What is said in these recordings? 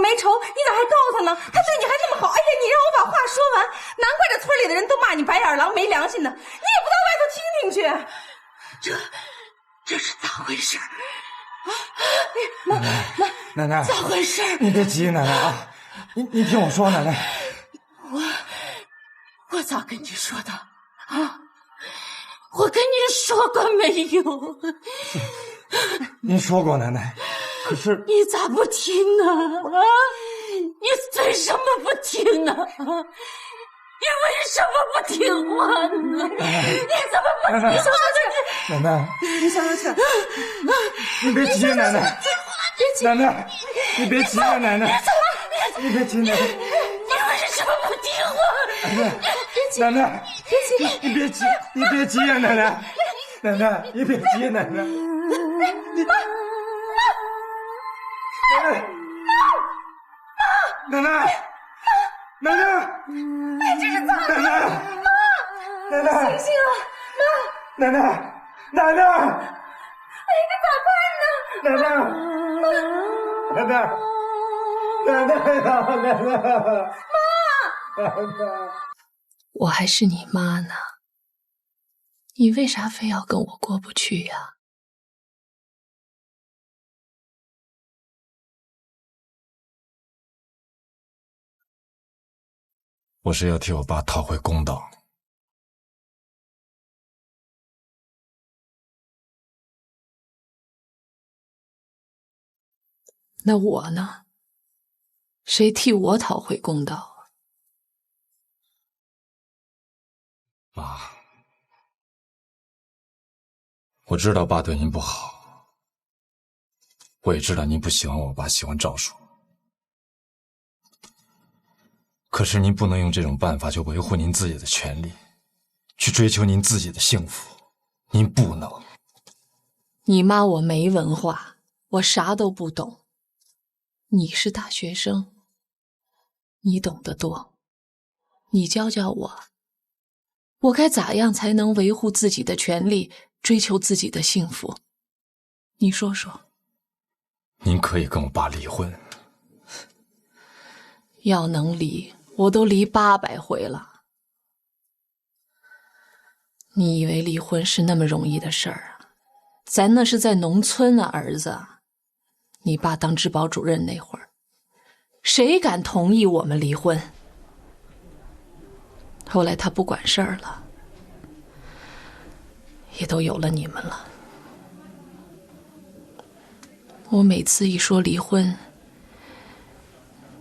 没仇，你咋还告他呢？他对你还那么好，哎呀，你让我把话说完，难怪这村里的人都骂你白眼狼没良心呢。你也不到外头听听去。这是咋回事啊？奶奶，咋回事？你别急，奶奶啊，你听我说，奶奶。我咋跟你说的啊？我跟你说过没有？您说过，奶奶。可是你咋不听呢？啊！你为什么不听呢？你为什么不听话呢？你怎么不听话呢？奶奶，你消消气，你别急，奶奶。奶奶，你别急啊，奶奶。你别急，奶奶。你为什么不听话？奶奶，别急，你别急，你别急呀，奶奶。奶奶，你别急，奶奶。奶奶，奶奶，你这是咋的？奶奶，奶奶，醒醒啊，妈！奶奶，奶奶，哎，这咋办呢？奶奶，奶奶，奶奶呀，奶奶，妈，奶奶，我还是你妈呢，你为啥非要跟我过不去呀？我是要替我爸讨回公道。那我呢？谁替我讨回公道啊？妈，我知道爸对您不好，我也知道您不喜欢我爸，喜欢赵叔。可是您不能用这种办法去维护您自己的权利，去追求您自己的幸福，您不能。你妈我没文化，我啥都不懂。你是大学生，你懂得多，你教教我，我该咋样才能维护自己的权利，追求自己的幸福？你说说。您可以跟我爸离婚。要能离，我都离800回了。你以为离婚是那么容易的事儿啊？咱那是在农村啊，儿子。你爸当治保主任那会儿，谁敢同意我们离婚？后来他不管事儿了，也都有了你们了。我每次一说离婚，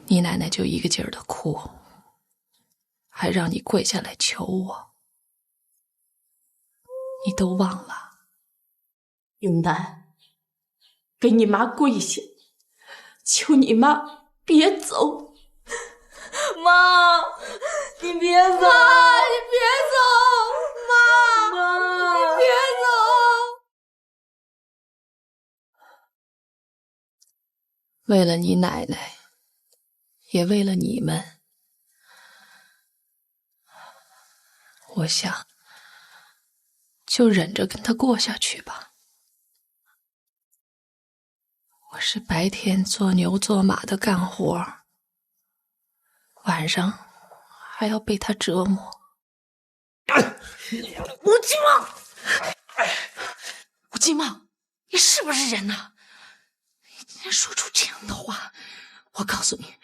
你奶奶就一个劲儿的哭，还让你跪下来求我。你都忘了？永丹，给你妈跪下，求你妈别走。妈，你别走！妈，你别走！妈，你别走！为了你奶奶，也为了你们，我想就忍着跟他过下去吧。我是白天做牛做马的干活，晚上还要被他折磨。吴金茂，吴金茂，你是不是人呐？你竟然说出这样的话！我告诉你，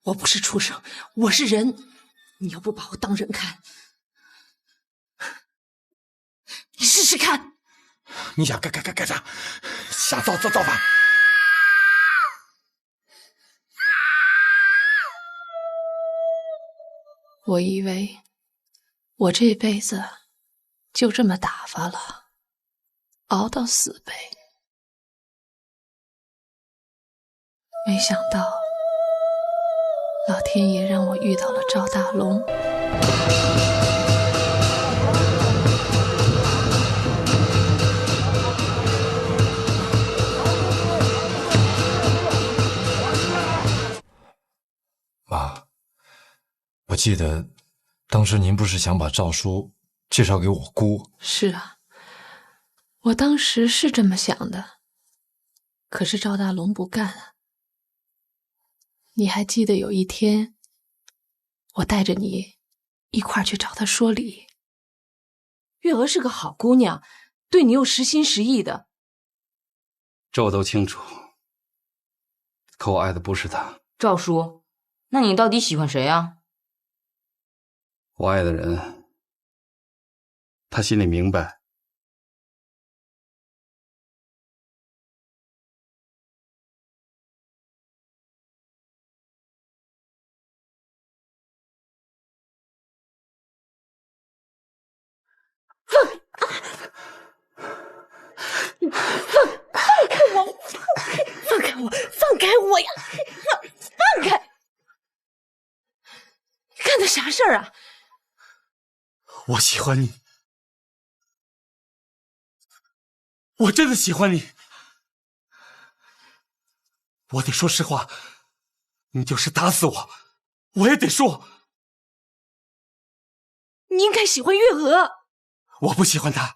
我不是畜生，我是人。你又不把我当人看，你试试看。你想干啥？想造反？我以为我这辈子就这么打发了，熬到死呗。没想到老天爷让我遇到了赵大龙。妈，我记得当时您不是想把赵叔介绍给我姑？是啊，我当时是这么想的，可是赵大龙不干啊。你还记得有一天，我带着你一块儿去找他说理。月娥是个好姑娘，对你又实心实意的。这我都清楚，可我爱的不是他。赵叔，那你到底喜欢谁啊？我爱的人，他心里明白。放开我呀！放开！你干的啥事儿啊？我喜欢你，我真的喜欢你。我得说实话，你就是打死我，我也得说。你应该喜欢月娥。我不喜欢她，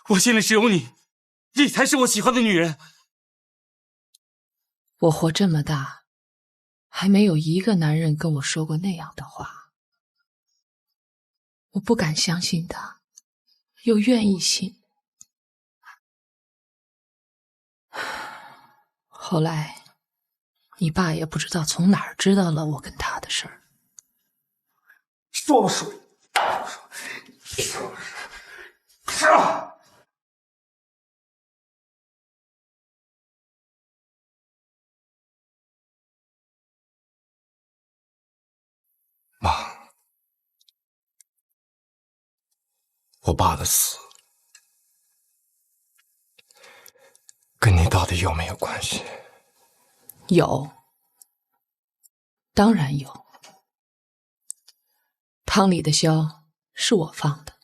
我心里只有你，你才是我喜欢的女人。我活这么大，还没有一个男人跟我说过那样的话。我不敢相信他，又愿意信。后来，你爸也不知道从哪儿知道了我跟他的事儿。说吧说，说。妈，我爸的死跟你到底有没有关系？有，当然有。汤里的硝是我放的，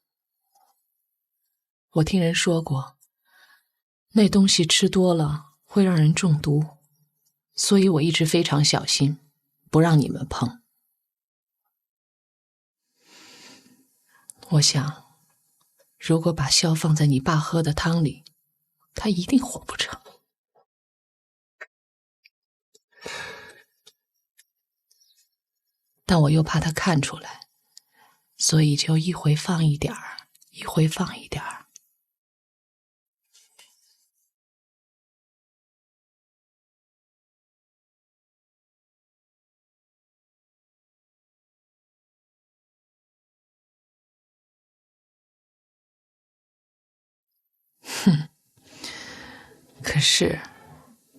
我听人说过，那东西吃多了会让人中毒，所以我一直非常小心，不让你们碰。我想，如果把硝放在你爸喝的汤里，他一定活不成。但我又怕他看出来，所以就一回放一点儿，一回放一点儿。哼，可是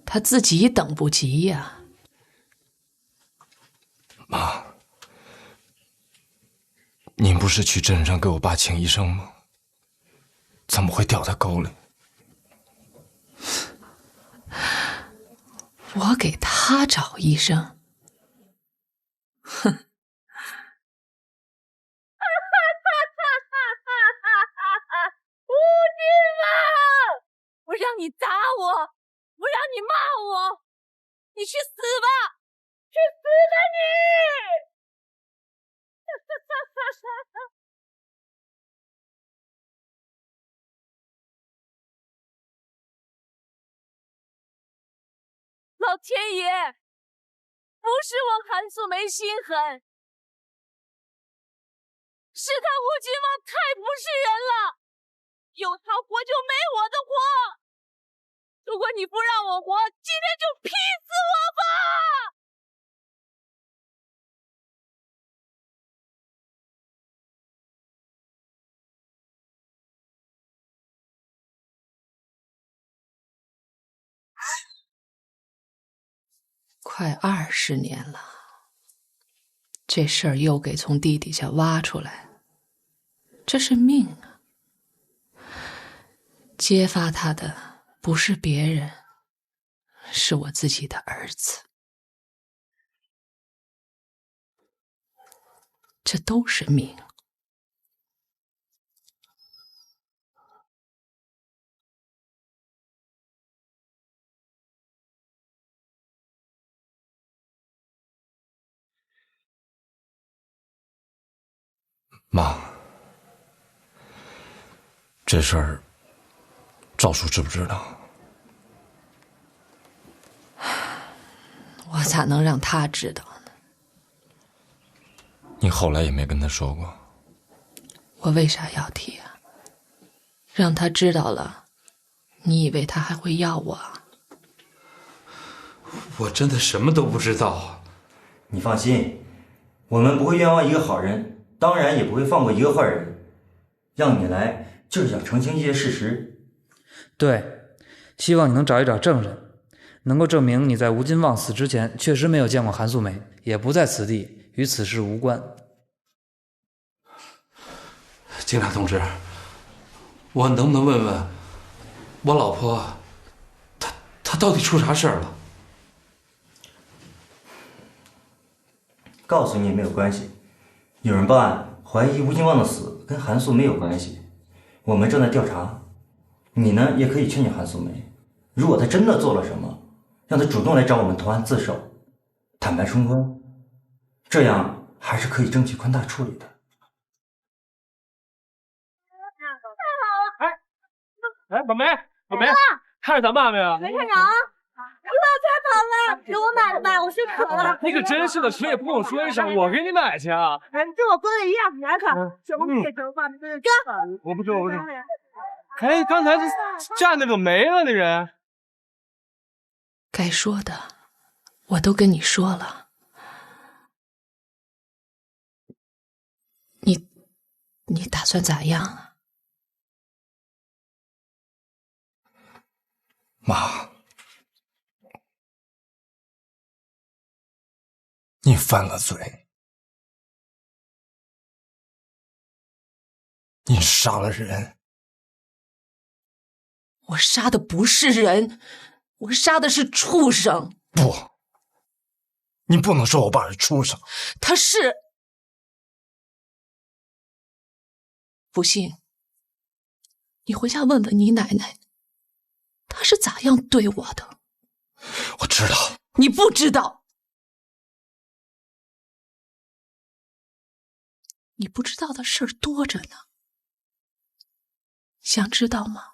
他自己等不及呀。妈，您不是去镇上给我爸请医生吗？怎么会掉在沟里？我给他找医生？哼！吴金旺，我让你打我，我让你骂我，你去死吧！去死吧你！老天爷，不是我韩素梅心狠，是他吴金旺太不是人了，有他活就没我的活。如果你不让我活，今天就劈死我吧！快20年了，这事儿又给从地底下挖出来，这是命啊！揭发他的不是别人，是我自己的儿子，这都是命。妈，这事儿赵叔知不知道？我咋能让他知道呢？你后来也没跟他说过。我为啥要提啊？让他知道了，你以为他还会要我啊？我真的什么都不知道。你放心，我们不会冤枉一个好人，当然也不会放过一个坏人。让你来就是想澄清一些事实。对，希望你能找一找证人，能够证明你在吴金旺死之前确实没有见过韩素梅，也不在此地，与此事无关。警察同志，我能不能问问我老婆，她到底出啥事儿了？告诉你也没有关系，有人报案怀疑吴金旺的死跟韩素梅有关系，我们正在调查。你呢，也可以劝劝韩素梅，如果她真的做了什么，让她主动来找我们投案自首，坦白从宽，这样还是可以争取宽大处理的。哎，宝梅，看着咱妈没有？没看着啊！你把菜跑了，给我买的吧，我是渴了。你可真是的，谁也不跟我说一声，我给你买去啊！跟我哥的一样，你还看？什么配头发？哥，我不说。哎，刚才这站的怎么没了？那人该说的我都跟你说了，你打算咋样啊？妈，你犯了罪，你杀了人。我杀的不是人，我杀的是畜生。不，你不能说我爸是畜生。他是。不信，你回家问问你奶奶，她是咋样对我的。我知道。你不知道。你不知道的事儿多着呢。想知道吗？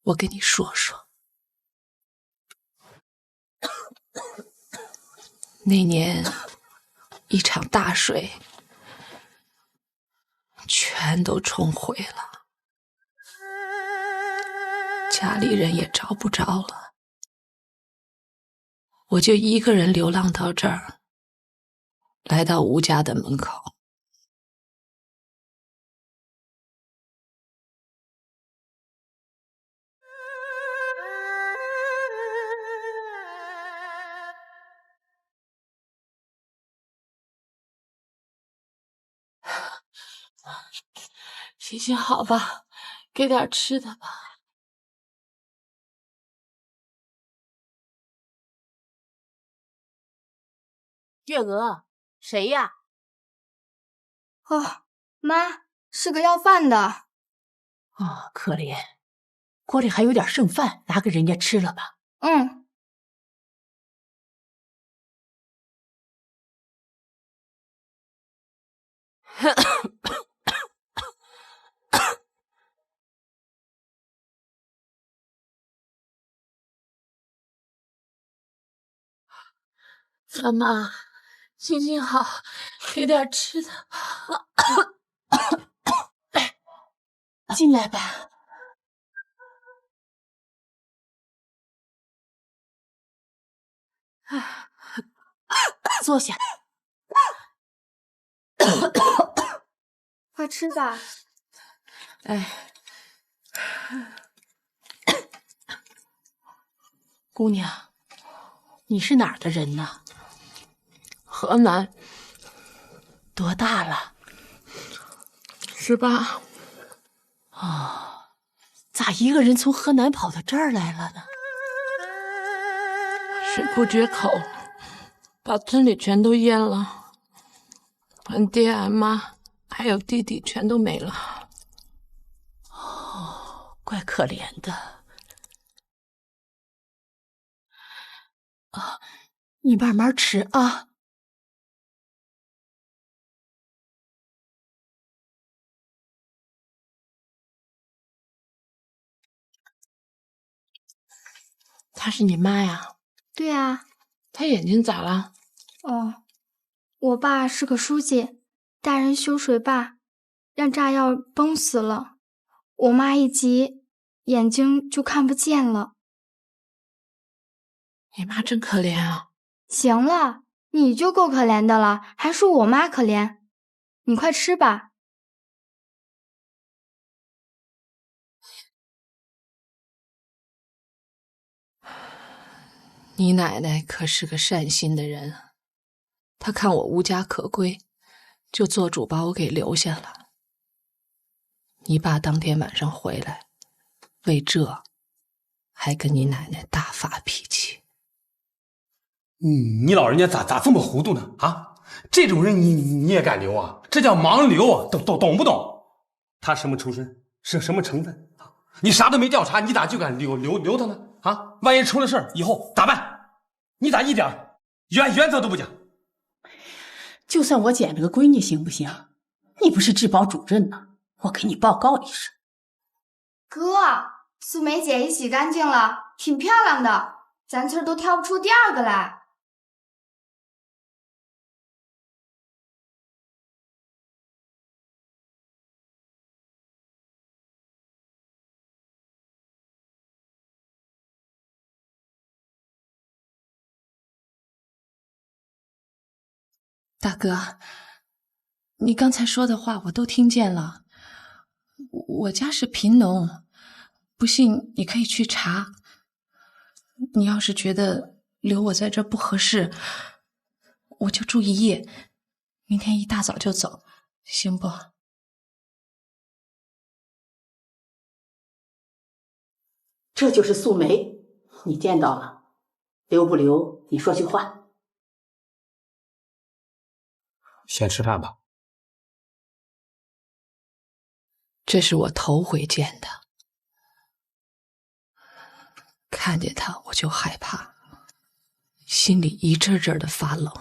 我跟你说说。那年一场大水，全都冲毁了，家里人也找不着了，我就一个人流浪到这儿，来到吴家的门口。心情好吧，给点吃的吧。月娥，谁呀？哦，妈，是个要饭的。哦，可怜，锅里还有点剩饭，拿给人家吃了吧。嗯。咱妈，心情好，给点吃的吧。进来吧。坐下。快吃吧。哎，姑娘，你是哪儿的人呢？河南。多大了？18。哦，咋一个人从河南跑到这儿来了呢？水库决口，把村里全都淹了，俺爹俺妈还有弟弟全都没了。哦，怪可怜的。啊，你慢慢吃啊。她是你妈呀？对啊。他眼睛咋了？哦，我爸是个书记，带人修水坝，让炸药崩死了。我妈一急，眼睛就看不见了。你妈真可怜啊！行了，你就够可怜的了，还说我妈可怜。你快吃吧。你奶奶可是个善心的人，她看我无家可归，就做主把我给留下了。你爸当天晚上回来，为这还跟你奶奶大发脾气。你老人家咋这么糊涂呢？啊，这种人你也敢留啊？这叫盲流啊，懂不懂？他什么出身，是什么成分啊？你啥都没调查，你咋就敢留他呢？啊，万一出了事儿以后咋办？你咋一点原则都不讲？就算我捡了个闺女行不行？你不是治保主任呢，我给你报告一声。哥，素梅姐也洗干净了，挺漂亮的，咱村都挑不出第二个来。大哥，你刚才说的话我都听见了。我家是贫农，不信你可以去查。你要是觉得留我在这不合适，我就住一夜，明天一大早就走，行不？这就是素梅，你见到了，留不留？你说句话。先吃饭吧。这是我头回见的，看见他我就害怕，心里一阵阵的发冷。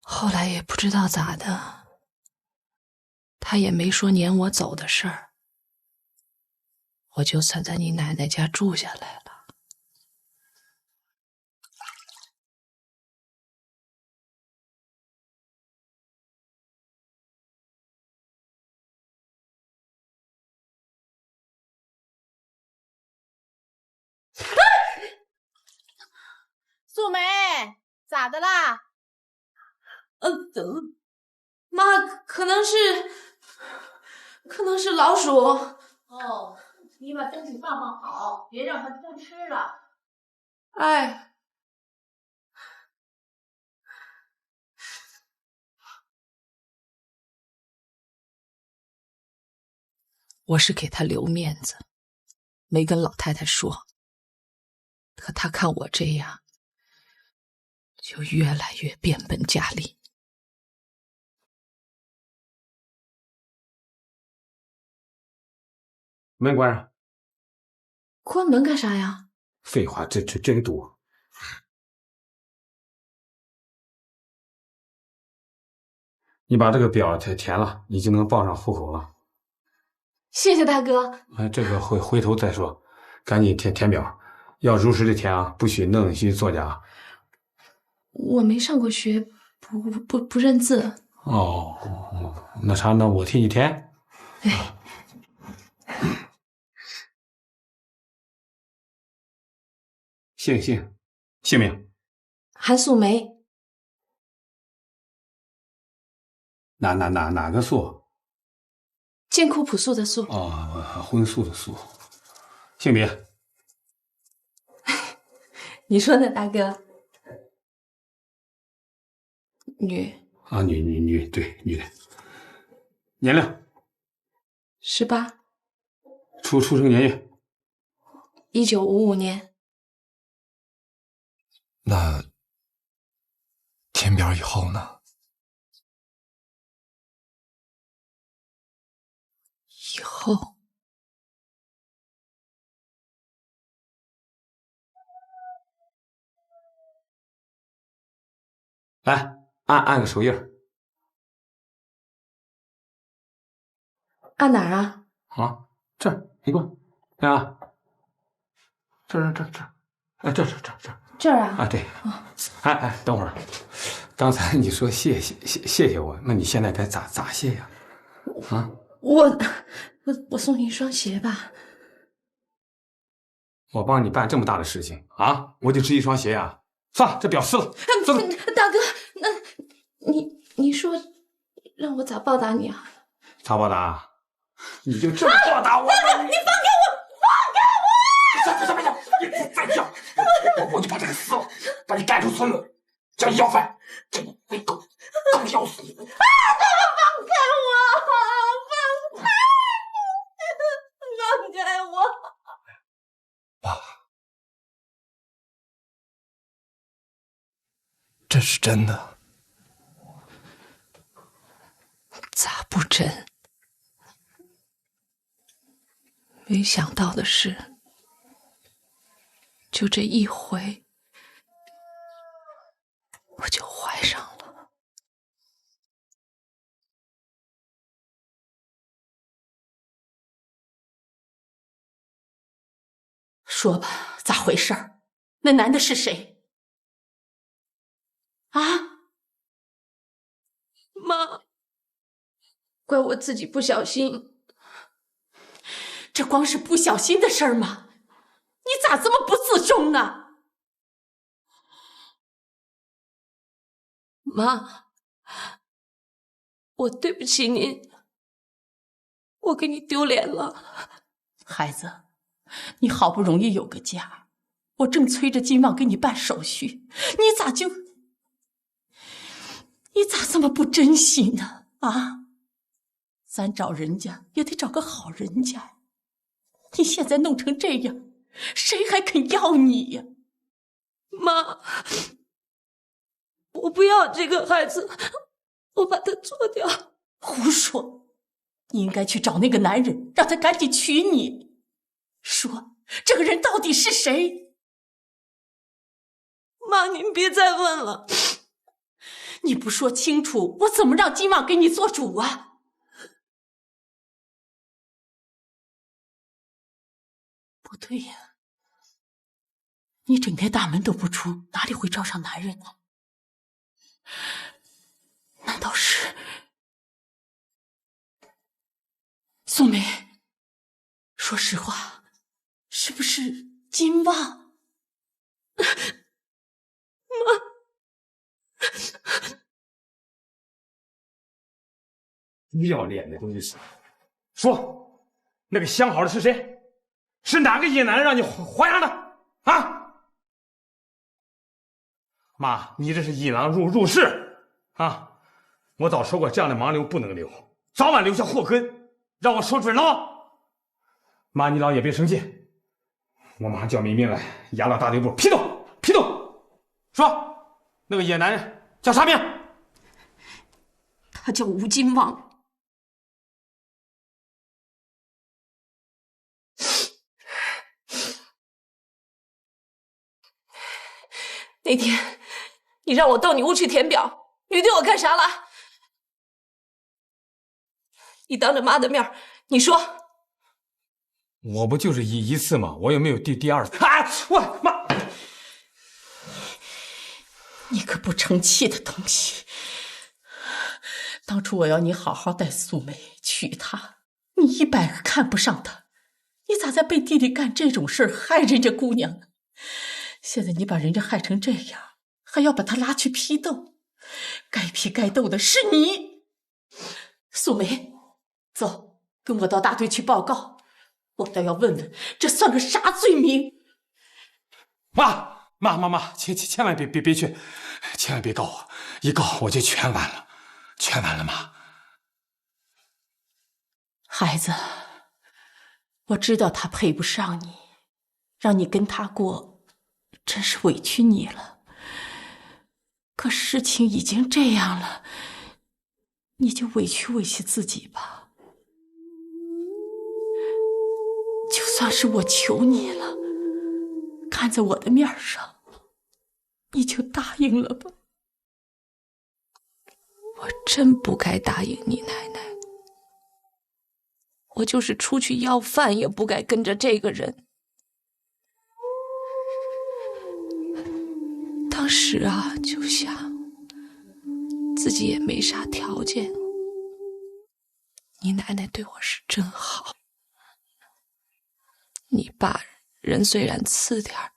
后来也不知道咋的，他也没说撵我走的事儿，我就算在你奶奶家住下来了。素梅，咋的啦？妈，可能是老鼠。哦，你把东西放好，别让它偷吃了。哎，我是给他留面子，没跟老太太说。可他看我这样，就越来越变本加厉。门关上。关门干啥呀？废话，这真多。你把这个表填了，你就能报上户口了。谢谢大哥。这个回头再说，赶紧填表，要如实的填啊，不许弄虚作假。我没上过学，不认字。哦，那啥，那我替你填。哎，姓名？韩素梅。哪个素？艰苦朴素的素。哦，荤素的素。性别？你说呢，大哥？女。啊，女，对，女的。年龄？18。出生年月？1955年。那填表以后呢？以后来按个手印。按哪儿啊？啊，这儿，你过来啊，这，哎，这，这儿啊？啊，对。哎，等会儿，刚才你说谢谢我，那你现在该咋谢呀？啊？我送你一双鞋吧。我帮你办这么大的事情啊，我就值一双鞋呀？算了，这表示了。走。大哥，那你说让我咋报答你啊？咋报答？你就这么报答我？大哥，你放开我！放开我！别你再叫，我就把这个撕了，把你赶出村子，叫你要饭，这你肥狗，刚要死你！大哥，放开我！放开我！爸，这是真的？咋不真？没想到的是，就这一回，我就怀上了。说吧，咋回事儿？那男的是谁？啊？妈，怪我自己不小心。这光是不小心的事儿吗？你咋这么不自重呢？妈，我对不起您，我给你丢脸了。孩子，你好不容易有个家，我正催着金旺给你办手续，你咋这么不珍惜呢？啊，咱找人家也得找个好人家，你现在弄成这样，谁还肯要你呀？妈，我不要这个孩子，我把他做掉。胡说！你应该去找那个男人，让他赶紧娶你。说，这个人到底是谁？妈，您别再问了。你不说清楚，我怎么让金旺给你做主啊？不对呀，你整天大门都不出，哪里会招上男人呢？难道是素梅？说实话，是不是金旺？妈，不要脸的东西！说，那个相好的是谁？是哪个野男人让你怀上的？啊！妈，你这是引狼入室啊！我早说过，这样的盲流不能留，早晚留下祸根，让我说准了。妈，你老也别生气，我马上叫民兵来押到大队部批斗。说，那个野男人叫啥名？他叫吴金旺。那天你让我到你屋去填表，你对我干啥了？你当着妈的面，你说我不就是一次吗？我有没有第二次？啊！我妈，你个不成器的东西！当初我要你好好带素梅，娶她，你100个看不上她，你咋在背地里干这种事儿，害人家姑娘呢？现在你把人家害成这样，还要把她拉去批斗，该批该斗的是你。素梅，走，跟我到大队去报告，我倒要问问，这算个啥罪名？妈，千万别去，千万别告我，一告我就全完了，妈。孩子，我知道他配不上你，让你跟他过，真是委屈你了。可事情已经这样了，你就委屈自己吧。就算是我求你了，看在我的面上，你就答应了吧。我真不该答应你奶奶，我就是出去要饭，也不该跟着这个人。当时啊，就想自己也没啥条件，你奶奶对我是真好。你爸人虽然次点儿，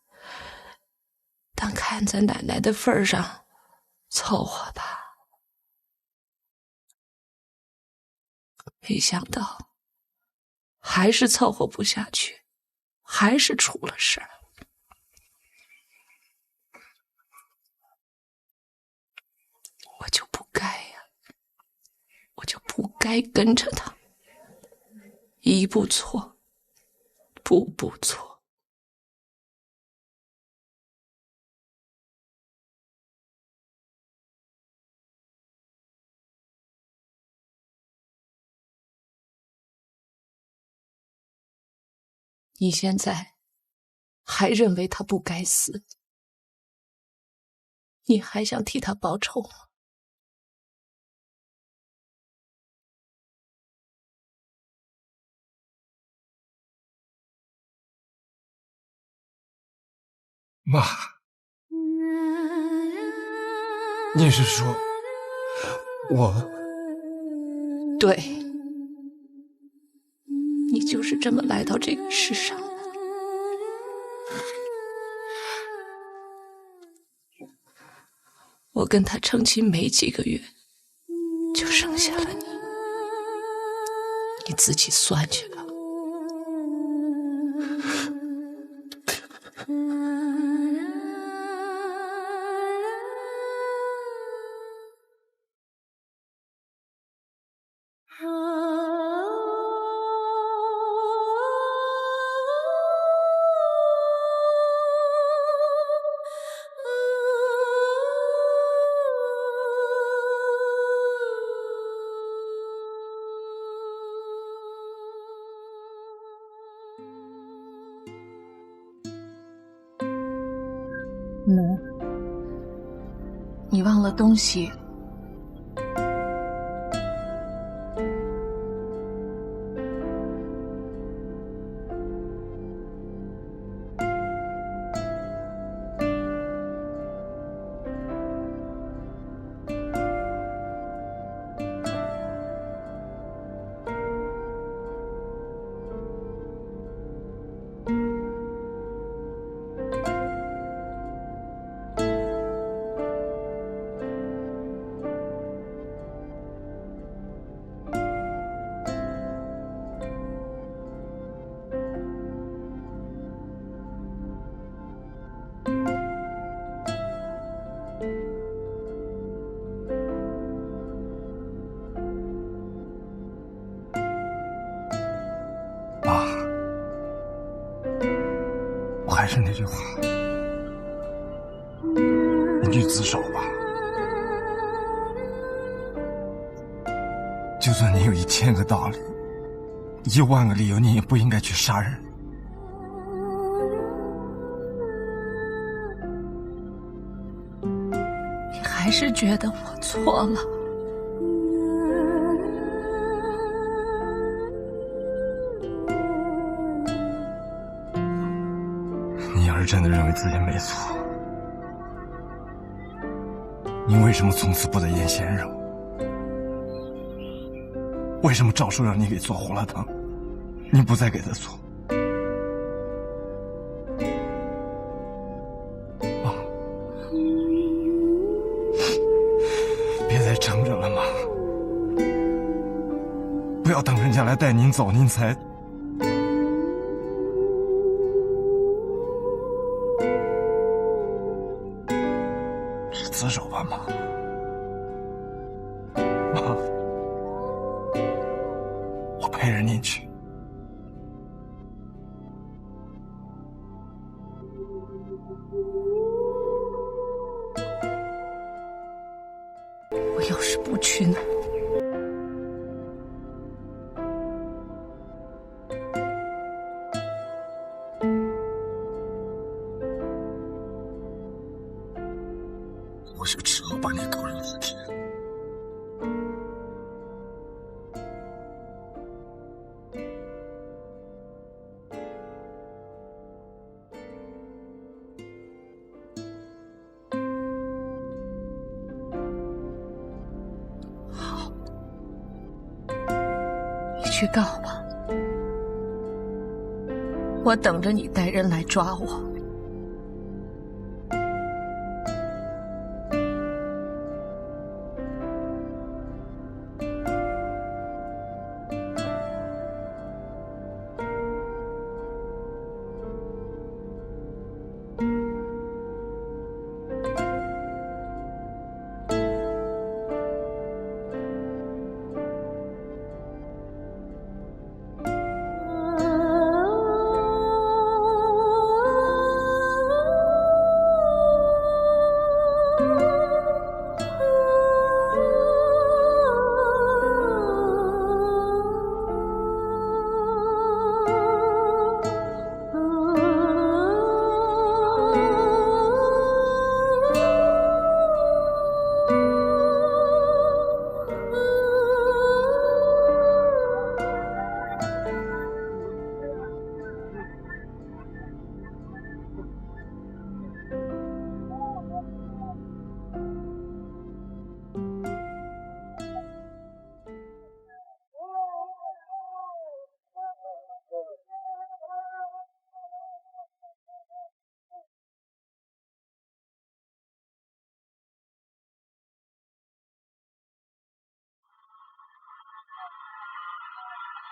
但看在奶奶的份上，凑合吧。没想到还是凑合不下去，还是出了事儿。我就不该呀，我就不该跟着他，一步错，步步错。你现在还认为他不该死？你还想替他报仇吗？妈，你是说我？对，你就是这么来到这个世上的。我跟他成亲没几个月，就生下了你，你自己算去吧。你忘了东西。还是那句话，你去自首吧。就算你有1000个道理，10000个理由，你也不应该去杀人。你还是觉得我错了？你要是真的认为自己没错，你为什么从此不得腌鲜肉？为什么赵叔让你给做胡辣汤，你不再给他做？妈，别再撑着了，妈，不要等人家来带您走，您才。自首吧，妈。妈，我陪着您去。我要是不去呢？我就只好把你狗扔死地。去告吧，我等着你带人来抓我。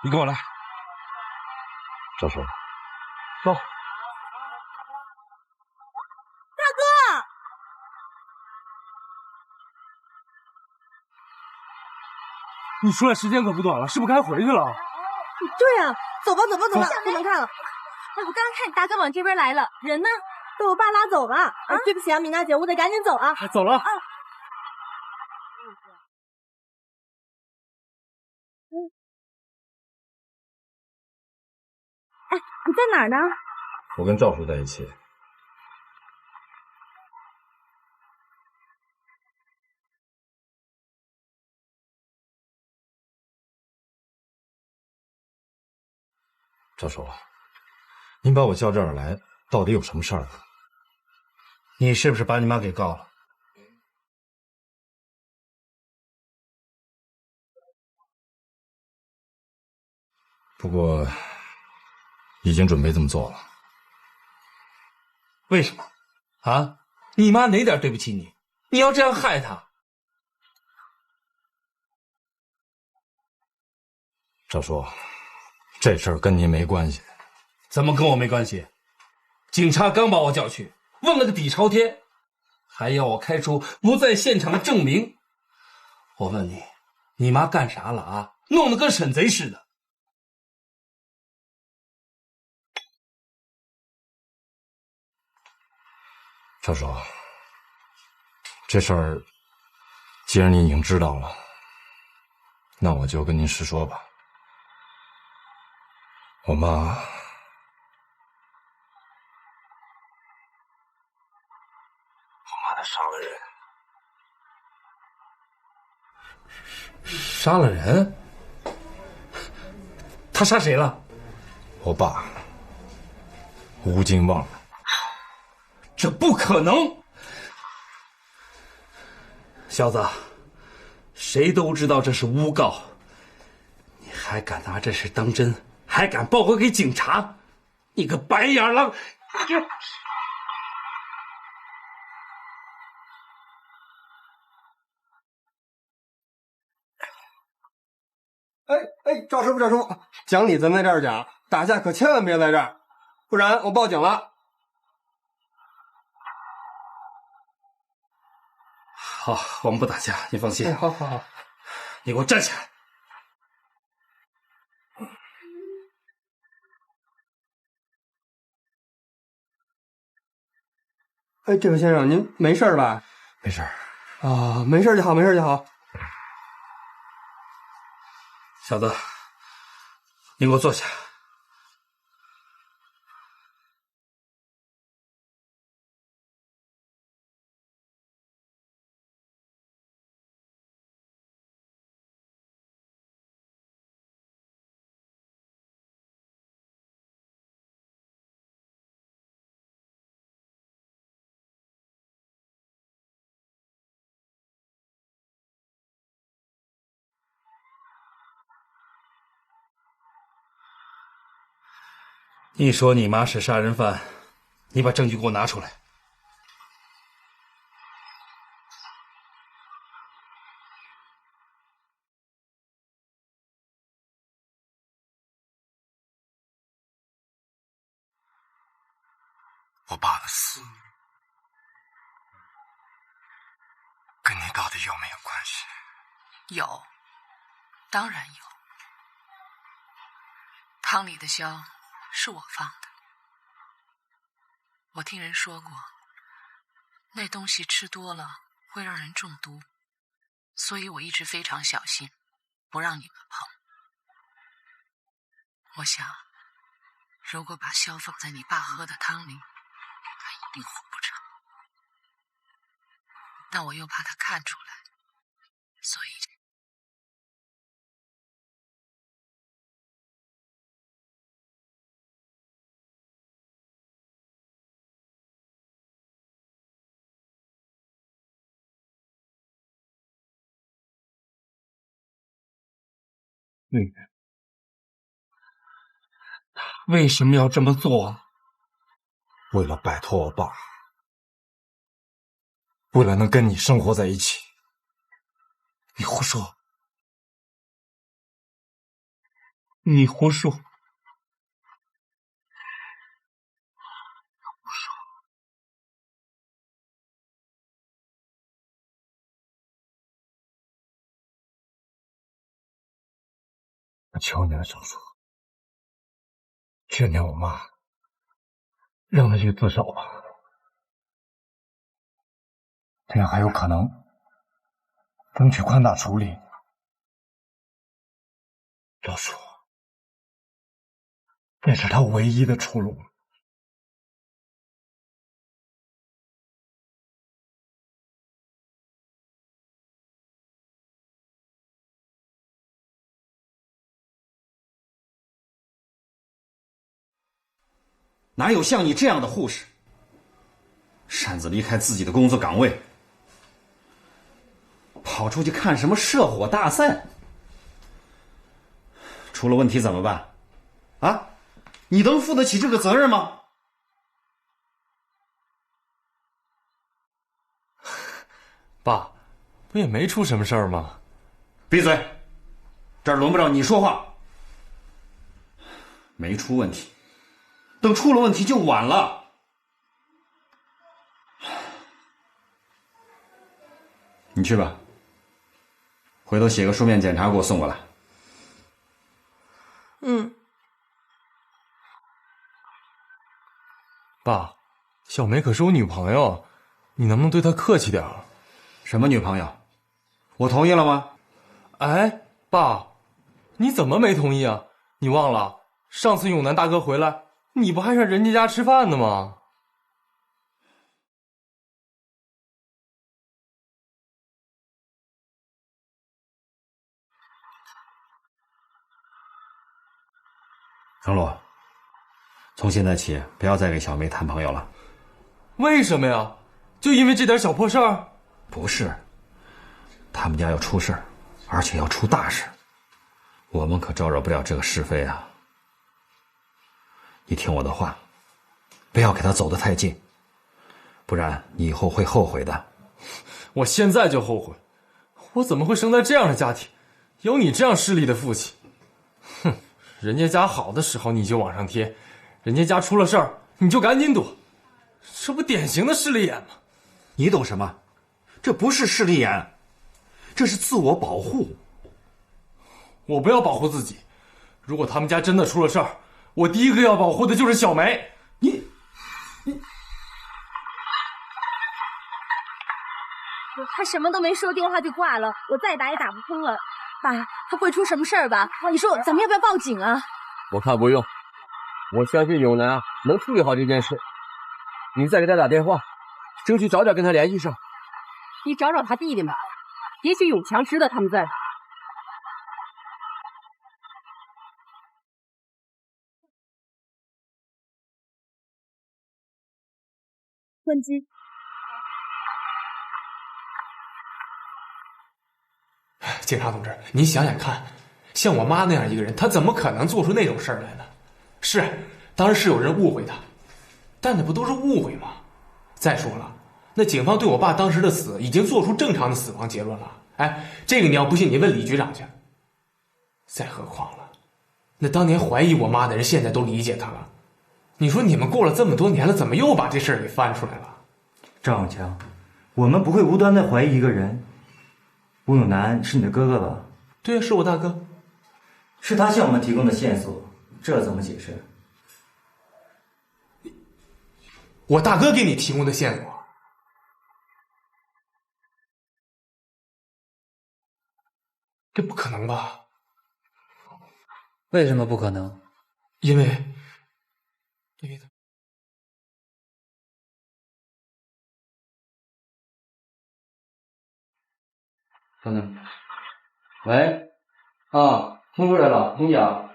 你跟我来，赵叔，走。大哥，你出来时间可不短了，是不是该回去了？对呀，走吧，走吧，走吧，不能看了。哎，我刚刚看你大哥往这边来了，人呢？被我爸拉走了。啊，对不起啊，米娜姐，我得赶紧走啊。走了。啊。哎，你在哪儿呢？我跟赵叔在一起。赵叔，您把我叫这儿来，到底有什么事儿啊？你是不是把你妈给告了？不过，已经准备这么做了。为什么？啊？你妈哪点对不起你？你要这样害她？赵叔，这事儿跟您没关系。怎么跟我没关系？警察刚把我叫去，问了个底朝天，还要我开出不在现场的证明。我问你，你妈干啥了啊？弄得跟审贼似的。赵叔，这事儿既然您已经知道了，那我就跟您实说吧。我妈，我妈她杀了人。杀了人？她杀谁了？我爸吴金旺。这不可能！小子，谁都知道这是诬告，你还敢拿这事当真？还敢报告给警察？你个白眼狼！哎，赵师傅，赵师傅，讲理咱在这儿讲，打架可千万别在这儿，不然我报警了。好，我们不打架，你放心。好好好，你给我站起来！哎，这位先生，您没事吧？没事。啊，没事就好，没事就好。小子，你给我坐下。你说你妈是杀人犯，你把证据给我拿出来。我爸的死跟你到底有没有关系？有，当然有。汤里的硝是我放的，我听人说过，那东西吃多了会让人中毒，所以我一直非常小心，不让你们碰。我想，如果把硝放在你爸喝的汤里，他一定活不成。但我又怕他看出来，所以女人为什么要这么做？为了摆脱我爸，为了能跟你生活在一起。你胡说！你胡说！我求你了，小叔，劝劝我妈，让她去自首吧，这样还有可能争取宽大处理。老叔，这是她唯一的出路。哪有像你这样的护士，擅自离开自己的工作岗位，跑出去看什么射火大赛？出了问题怎么办？啊，你能负得起这个责任吗？爸，不也没出什么事儿吗？闭嘴，这儿轮不着你说话。没出问题。等出了问题就晚了。你去吧，回头写个书面检查给我送过来。嗯。爸，小梅可是我女朋友，你能不能对她客气点儿？什么女朋友？我同意了吗？哎，爸，你怎么没同意啊？你忘了上次永南大哥回来，你不还上人家家吃饭呢吗？程璐，从现在起不要再给小梅谈朋友了。为什么呀？就因为这点小破事儿？不是，他们家要出事儿，而且要出大事，我们可招惹不了这个是非啊。你听我的话，不要给他走得太近，不然你以后会后悔的。我现在就后悔，我怎么会生在这样的家庭，有你这样势利的父亲？哼，人家家好的时候你就往上贴，人家家出了事儿你就赶紧躲，这不典型的势利眼吗？你懂什么？这不是势利眼，这是自我保护。我不要保护自己，如果他们家真的出了事儿，我第一个要保护的就是小梅。他什么都没说，电话就挂了，我再打也打不通了。爸，他不会出什么事儿吧？你说咱们要不要报警啊？我看不用，我相信永南能处理好这件事。你再给他打电话，争取早点跟他联系上。你找找他弟弟们，也许永强知道他们在哪。关机。警察同志，您想想看，像我妈那样一个人，她怎么可能做出那种事儿来呢？是，当然是有人误会他，但那不都是误会吗？再说了，那警方对我爸当时的死已经做出正常的死亡结论了。哎，这个你要不信，你问李局长去。再何况了，那当年怀疑我妈的人现在都理解他了。你说你们过了这么多年了，怎么又把这事儿给翻出来了？赵永强，我们不会无端的怀疑一个人。吴永南是你的哥哥吧？对，是我大哥。是他向我们提供的线索，这怎么解释？我大哥给你提供的线索？这不可能吧？为什么不可能？因为等等，喂，听出来了，听讲。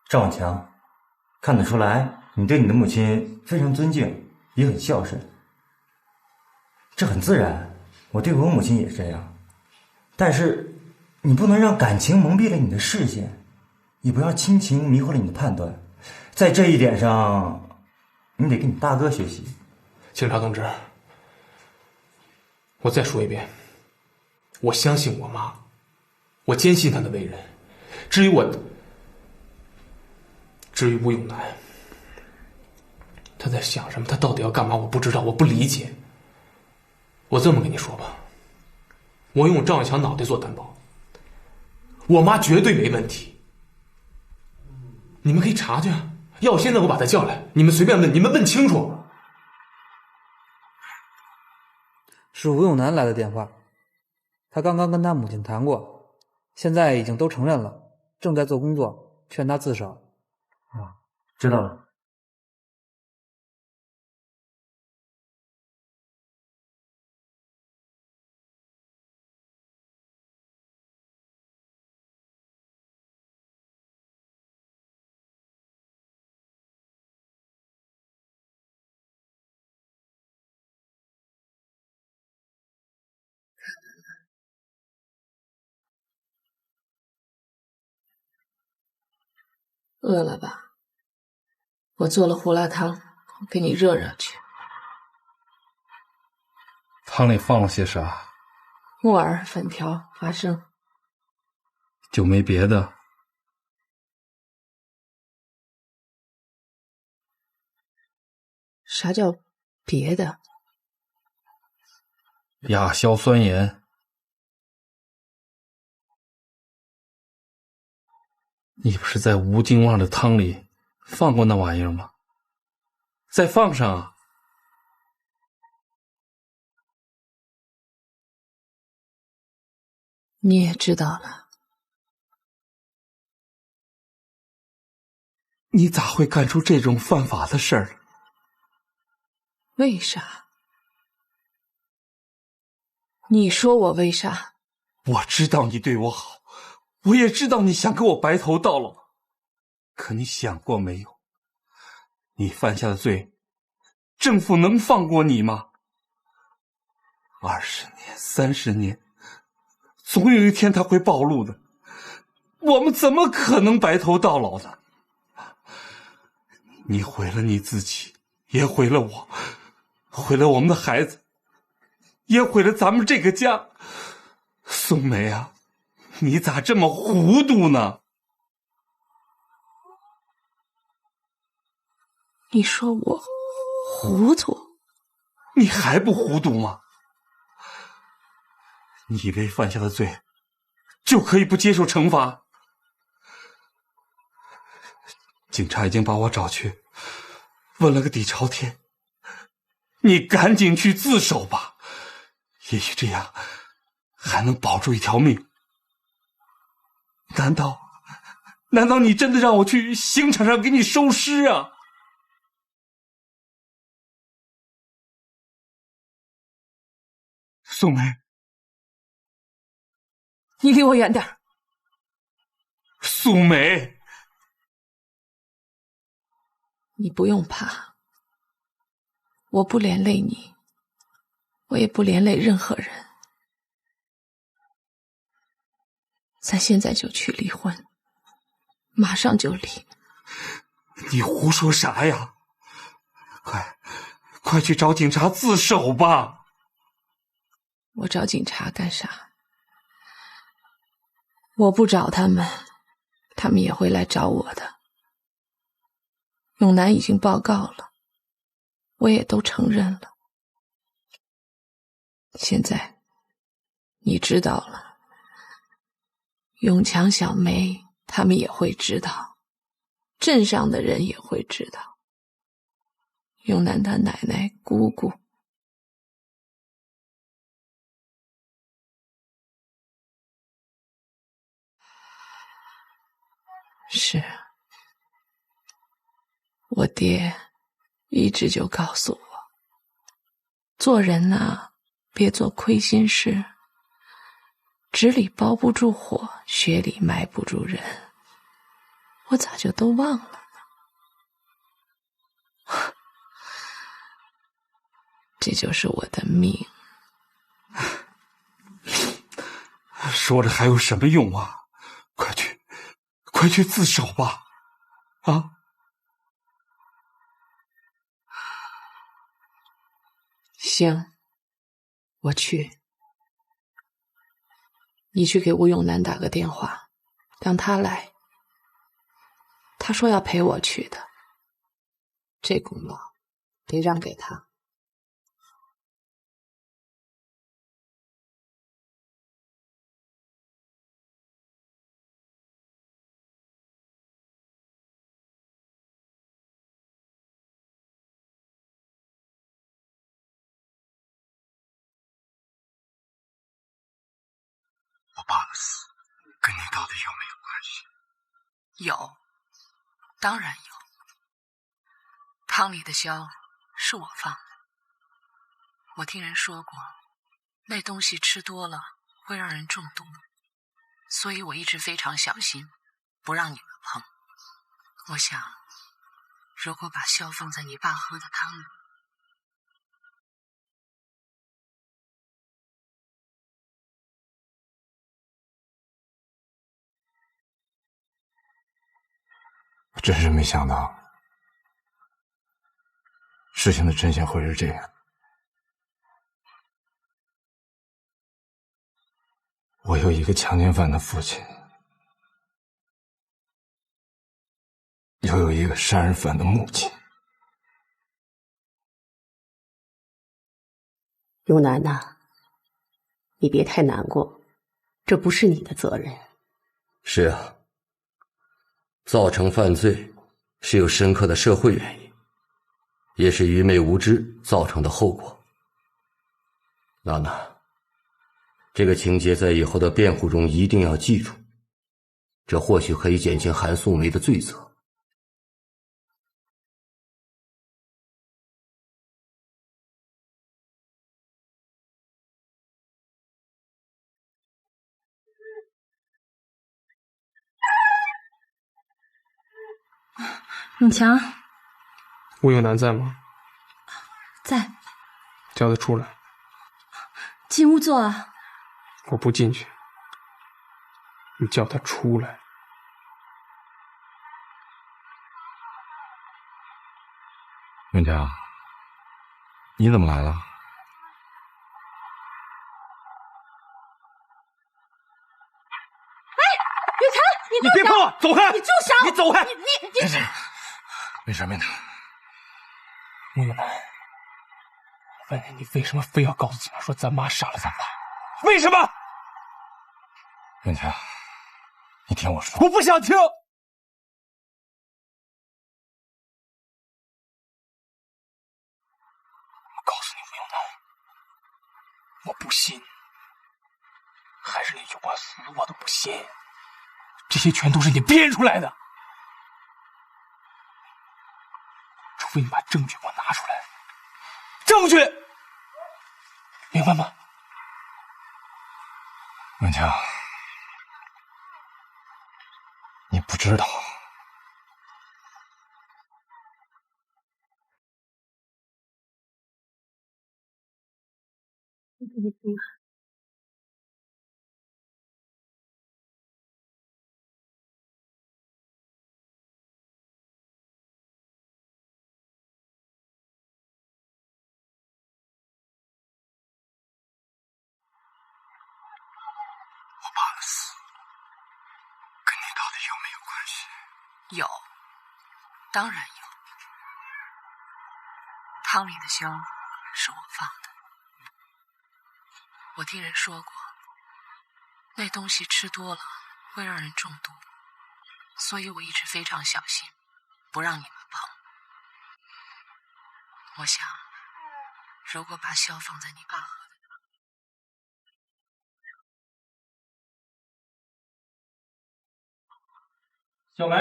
赵永强，看得出来你对你的母亲非常尊敬，也很孝顺，这很自然，我对我母亲也这样。但是你不能让感情蒙蔽了你的视线，也不要亲情迷惑了你的判断，在这一点上你得跟你大哥学习。警察同志，我再说一遍，我相信我妈，我坚信她的为人。至于吴永南，他在想什么，他到底要干嘛，我不知道，我不理解。我这么跟你说吧，我用赵永强脑袋做担保，我妈绝对没问题。你们可以查去啊，要现在我把他叫来，你们随便问，你们问清楚。是吴永南来的电话，他刚刚跟他母亲谈过，现在已经都承认了，正在做工作，劝他自首。知道了。饿了吧？我做了胡辣汤，我给你热热去。汤里放了些啥？木耳、粉条、花生。就没别的？啥叫别的？亚硝酸盐。你不是在吴金旺的汤里放过那玩意儿吗？再放上啊！你也知道了。你咋会干出这种犯法的事儿？为啥？你说我为啥？我知道你对我好，我也知道你想给我白头到老，可你想过没有？你犯下的罪，政府能放过你吗？20年、30年，总有一天他会暴露的。我们怎么可能白头到老呢？你毁了你自己，也毁了我，毁了我们的孩子，也毁了咱们这个家。宋梅啊，你咋这么糊涂呢？你说我糊涂？你还不糊涂吗？你以为犯下的罪就可以不接受惩罚？警察已经把我找去，问了个底朝天。你赶紧去自首吧，也许这样还能保住一条命。难道你真的让我去刑场上给你收尸啊？宋梅，你离我远点。宋梅，你不用怕，我不连累你，我也不连累任何人。咱现在就去离婚，马上就离。你胡说啥呀？快去找警察自首吧！我找警察干啥？我不找他们，他们也会来找我的。永南已经报告了，我也都承认了。现在你知道了，永强、小梅他们也会知道，镇上的人也会知道，永南他奶奶、姑姑。是，我爹一直就告诉我，做人啊，别做亏心事，纸里包不住火，雪里埋不住人。我咋就都忘了呢？这就是我的命。说着还有什么用啊？快去自首吧！啊！行，我去。你去给吴永南打个电话，让他来。他说要陪我去的，这功劳得让给他。我爸的死跟你到底有没有关系？有，当然有。汤里的硝是我放的，我听人说过，那东西吃多了会让人中毒，所以我一直非常小心，不让你们碰。我想，如果把硝放在你爸喝的汤里，我真是没想到，事情的真相会是这样。我有一个强奸犯的父亲，又有一个杀人犯的母亲。永南呐，你别太难过，这不是你的责任。是啊，造成犯罪是有深刻的社会原因，也是愚昧无知造成的后果。娜娜，这个情节在以后的辩护中一定要记住，这或许可以减轻韩素梅的罪责。永强，吴永南在吗？在。叫他出来。进屋坐啊。我不进去。你叫他出来。永强，你怎么来了？永强，你别碰我，走开！你住手！你走开！你没事没事。吴永南，问你，你为什么非要告诉警察说咱妈杀了咱爸？为什么？永强，你听我说。我不想听。我告诉你，吴永南，我不信。还是那句话，死我都不信。这些全都是你编出来的。除非你把证据给我拿出来，证据，明白吗？永强，你不知道。你自己听啊。没有关系？有，当然有。汤里的香是我放的，我听人说过，那东西吃多了会让人中毒，所以我一直非常小心，不让你们碰。我想，如果把硝放在你爸喝的，小梅，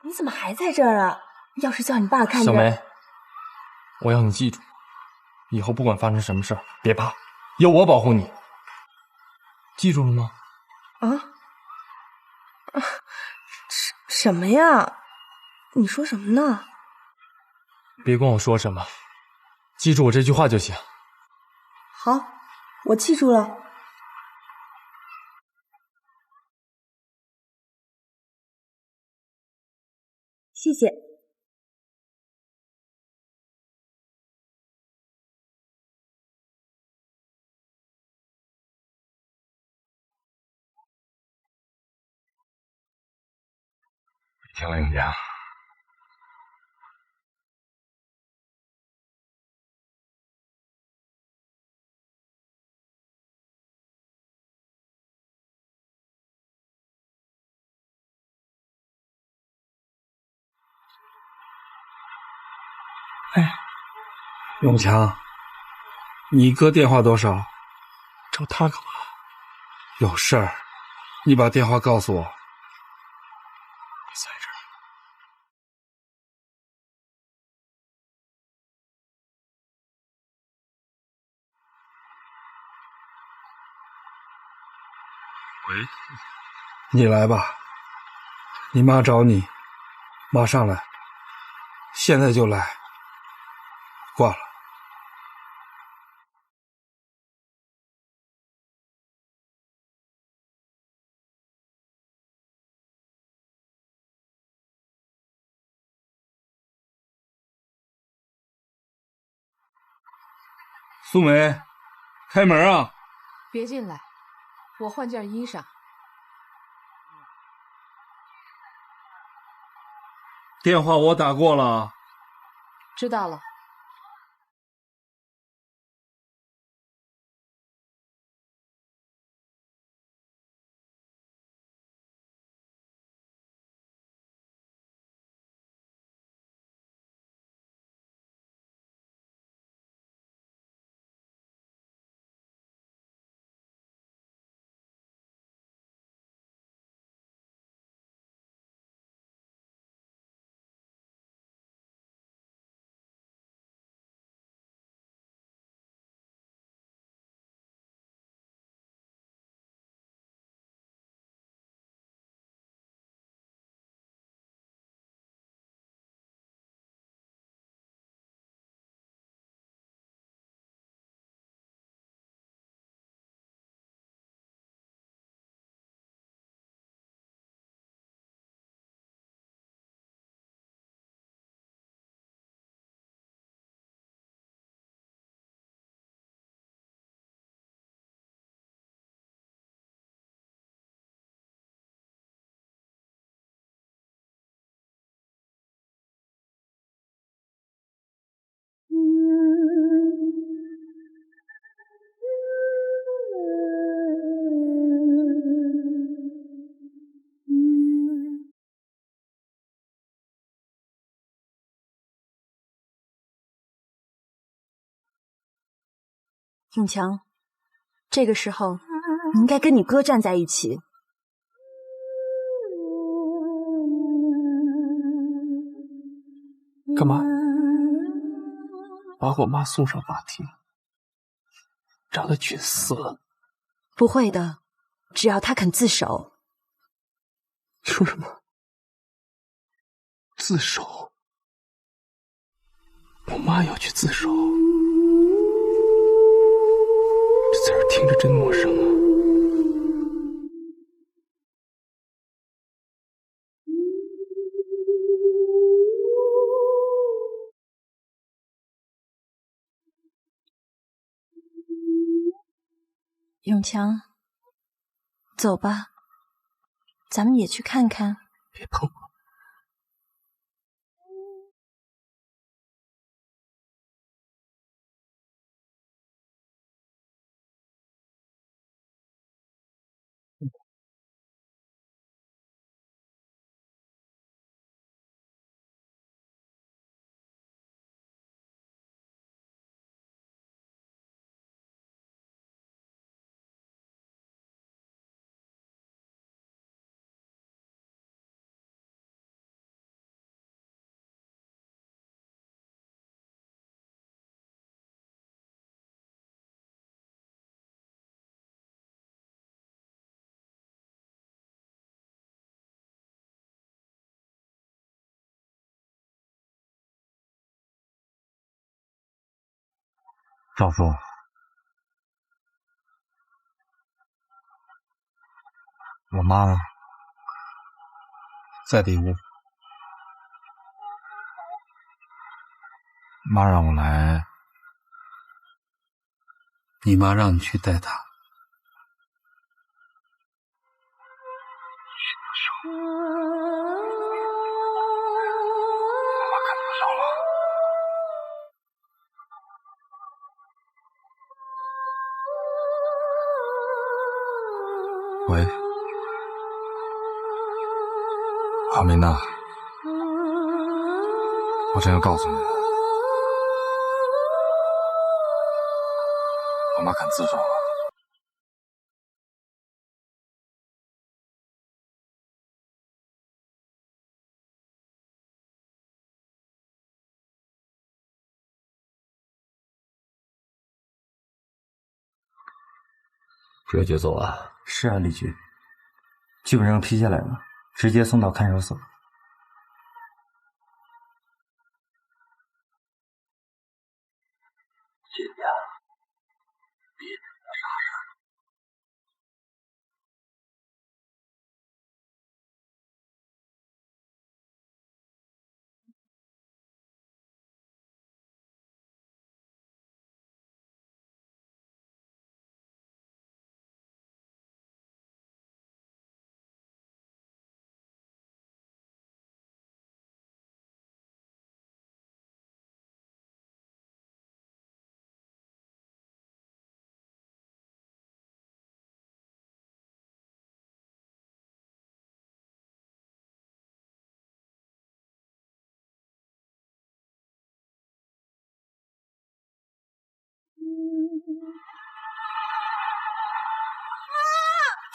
你怎么还在这儿啊？要是叫你爸看见……小梅，我要你记住，以后不管发生什么事儿，别怕，有我保护你。记住了吗？什么呀？你说什么呢？别管我说什么，记住我这句话就行。好，我记住了。谢谢。听了你讲，永强，你哥电话多少？找他干嘛？有事儿，你把电话告诉我。在这儿。喂，你来吧，你妈找你，马上来，现在就来。挂了。苏梅，开门啊！别进来，我换件衣裳。电话我打过了。知道了。永强，这个时候你应该跟你哥站在一起。干嘛？把我妈送上法庭，让她去死？不会的，只要她肯自首。你说什么？自首？我妈要去自首？这词儿听着真陌生啊。永强，走吧，咱们也去看看。别碰我！赵叔，我妈呢？在里屋。妈让我来。你妈让你去带她。喂，阿明娜，我真要告诉你，我妈敢自首了。这就走啊？是啊，李局，基本上批下来了，直接送到看守所。姐呀，别干那傻事。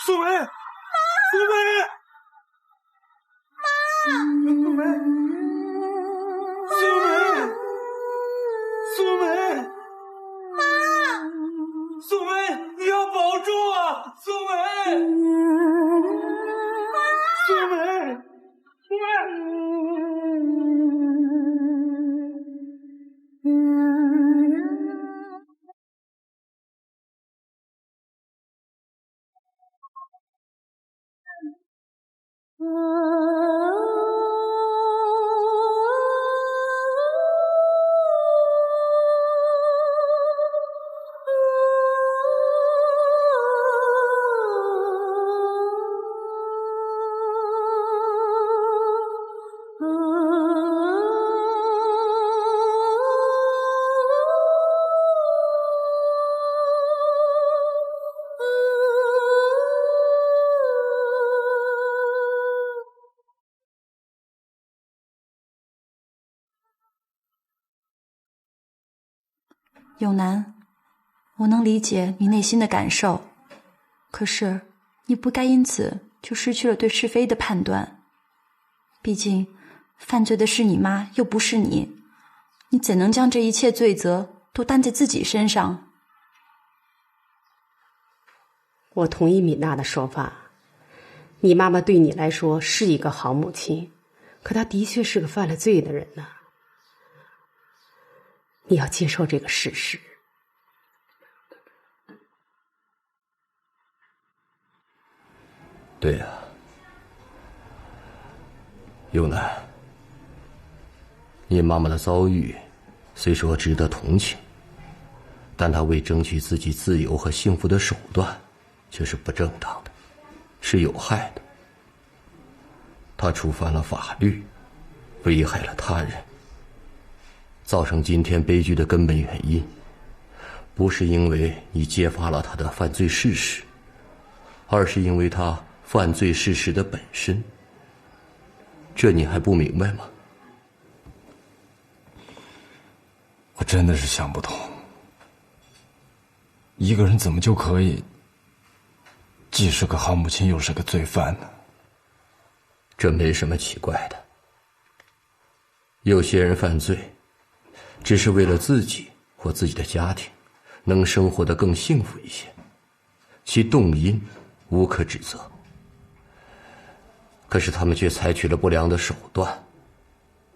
苏梅，苏梅，妈，苏梅，苏梅，妈，苏梅，你要保重啊，苏梅，苏梅，苏梅。永南，我能理解你内心的感受，可是你不该因此就失去了对是非的判断。毕竟犯罪的是你妈，又不是你，你怎能将这一切罪责都担在自己身上？我同意米娜的说法，你妈妈对你来说是一个好母亲，可她的确是个犯了罪的人呢。你要接受这个事实。对呀，永南，你妈妈的遭遇虽说值得同情，但她为争取自己自由和幸福的手段，却是不正当的，是有害的。他触犯了法律，危害了他人，造成今天悲剧的根本原因，不是因为你揭发了他的犯罪事实，而是因为他犯罪事实的本身。这你还不明白吗？我真的是想不通，一个人怎么就可以既是个好母亲又是个罪犯呢？这没什么奇怪的。有些人犯罪，只是为了自己或自己的家庭能生活得更幸福一些，其动因无可指责。可是他们却采取了不良的手段，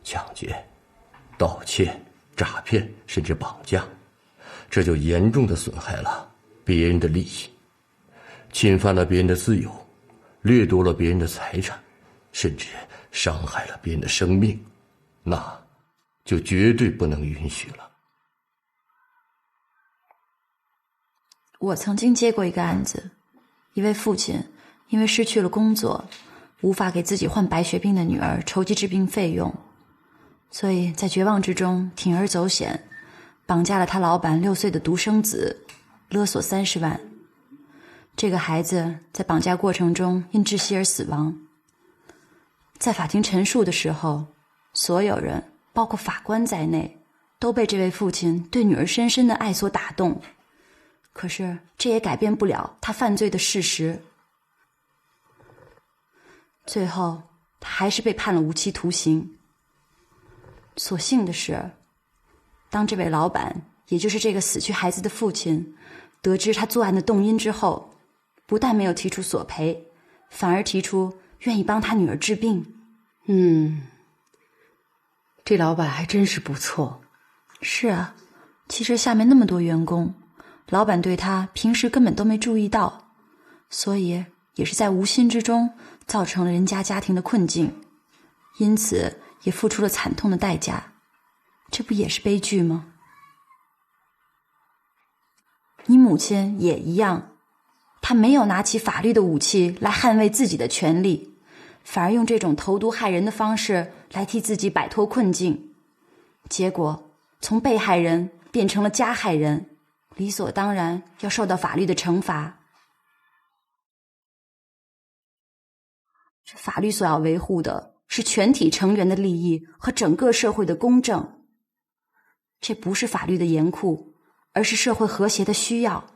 抢劫、盗窃、诈骗，甚至绑架，这就严重的损害了别人的利益，侵犯了别人的自由，掠夺了别人的财产，甚至伤害了别人的生命，那就绝对不能允许了。我曾经接过一个案子，一位父亲因为失去了工作，无法给自己患白血病的女儿筹集治病费用，所以在绝望之中铤而走险，绑架了他老板6岁的独生子，勒索30万。这个孩子在绑架过程中因窒息而死亡。在法庭陈述的时候，所有人包括法官在内都被这位父亲对女儿深深的爱所打动，可是这也改变不了他犯罪的事实。最后他还是被判了无期徒刑。所幸的是，当这位老板，也就是这个死去孩子的父亲，得知他作案的动因之后，不但没有提出索赔，反而提出愿意帮他女儿治病。这老板还真是不错。是啊，其实下面那么多员工，老板对他平时根本都没注意到，所以也是在无心之中造成了人家家庭的困境，因此也付出了惨痛的代价。这不也是悲剧吗？你母亲也一样，她没有拿起法律的武器来捍卫自己的权利，反而用这种投毒害人的方式来替自己摆脱困境，结果从被害人变成了加害人，理所当然要受到法律的惩罚。这法律所要维护的是全体成员的利益和整个社会的公正，这不是法律的严酷，而是社会和谐的需要。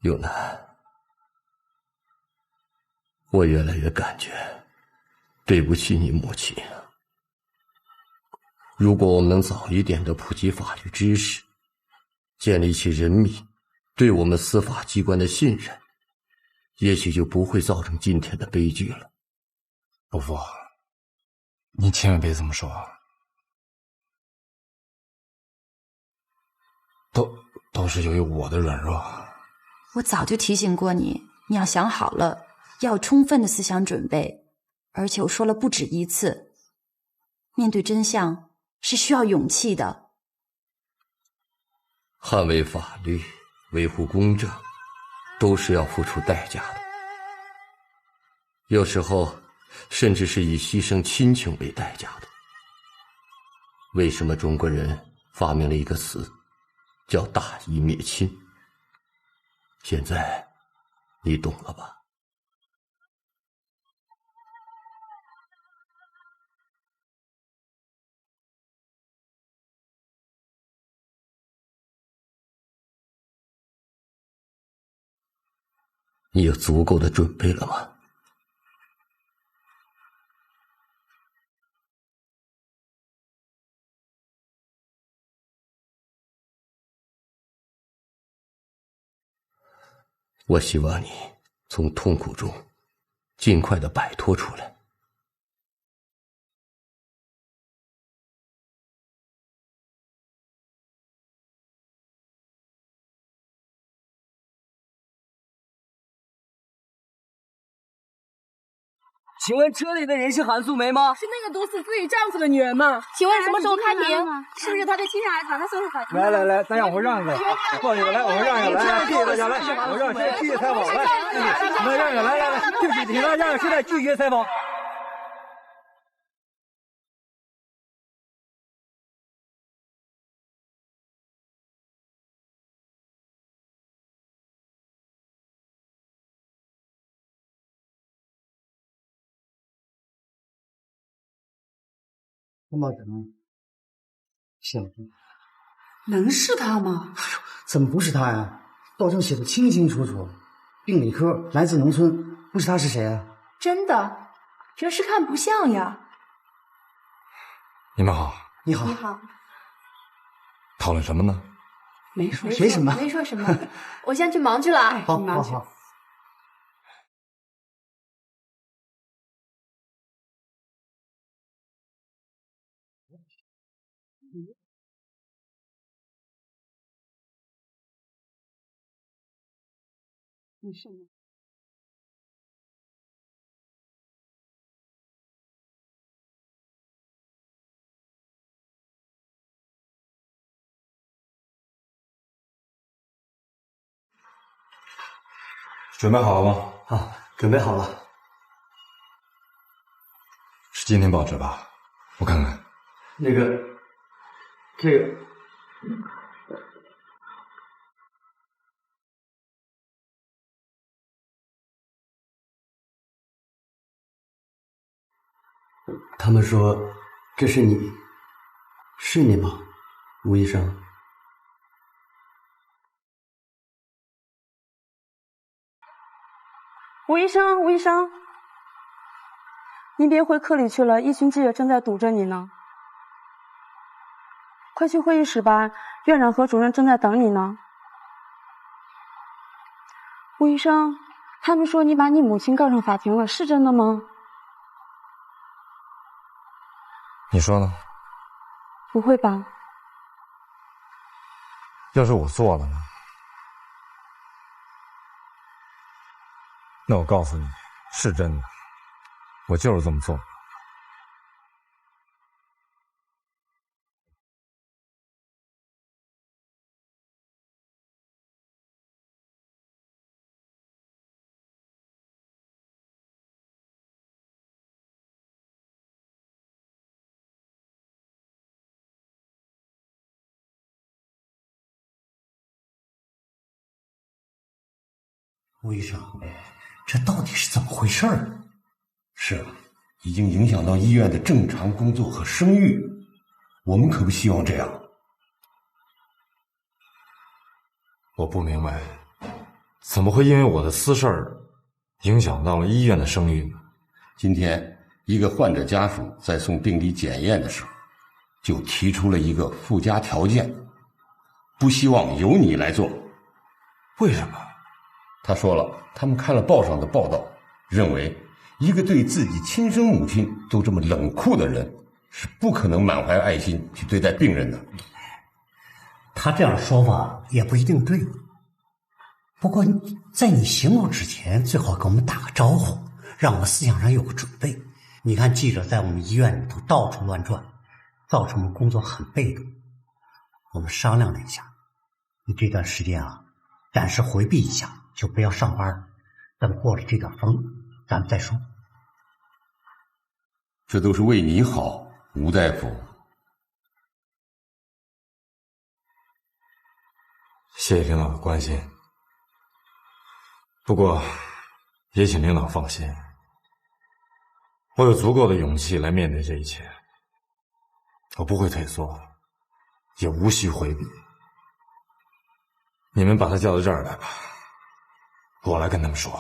永南，我越来越感觉对不起你母亲。如果我们能早一点的普及法律知识，建立起人民对我们司法机关的信任，也许就不会造成今天的悲剧了。伯父，你千万别这么说，都是由于我的软弱。我早就提醒过你，你要想好了，要有充分的思想准备，而且我说了不止一次，面对真相是需要勇气的。捍卫法律，维护公正，都是要付出代价的，有时候甚至是以牺牲亲情为代价的。为什么中国人发明了一个词叫大义灭亲？现在你懂了吧？你有足够的准备了吗？我希望你从痛苦中尽快的摆脱出来。请问这里的人是韩素梅吗？是那个毒死自己丈夫的女人吗？请问什么时候开庭？是不是她对侵害把她送入法庭？来，咱让我让一个，不好意思，来，我让一个，来，谢谢大家，来，我让继续采访，来，我让一个，来，对不起，请大家现在拒绝采访。那么小子，能是他吗？怎么不是他呀？报上写的清清楚楚，病理科，来自农村，不是他是谁啊？真的，这是看不像呀。你们好。你好。你好。讨论什么呢？没说什么。没说什么。我先去忙去了。好。你是吗？准备好了吗？好，准备好了。是今天报纸吧？我看看。这个。他们说这是你，是你吗，吴医生？吴医生，您别回科里去了，一群记者正在堵着你呢。快去会议室吧，院长和主任正在等你呢。吴医生，他们说你把你母亲告上法庭了，是真的吗？你说呢？不会吧？要是我做了呢？那我告诉你，是真的，我就是这么做的。吴医生，这到底是怎么回事儿？是啊，已经影响到医院的正常工作和声誉，我们可不希望这样。我不明白，怎么会因为我的私事儿影响到了医院的声誉呢？今天一个患者家属在送病理检验的时候，就提出了一个附加条件，不希望由你来做。为什么？他说了，他们看了报上的报道，认为一个对自己亲生母亲都这么冷酷的人，是不可能满怀爱心去对待病人的。他这样说法也不一定对，不过在你行动之前，最好跟我们打个招呼，让我们思想上有个准备。你看记者在我们医院里头到处乱转，造成我们工作很被动。我们商量了一下，你这段时间啊，暂时回避一下，就不要上班，等过了这点风，咱们再说。这都是为你好，吴大夫。谢谢领导的关心，不过也请领导放心，我有足够的勇气来面对这一切，我不会退缩，也无需回避。你们把他叫到这儿来吧，我来跟他们说。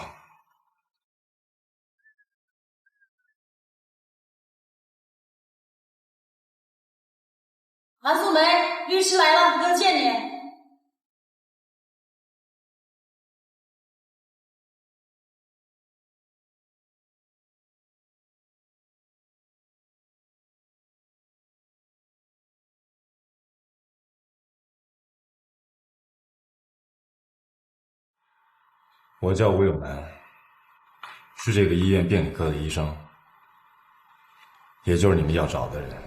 韩素梅，律师来了，要见你。我叫吴永南，是这个医院病理科的医生。也就是你们要找的人。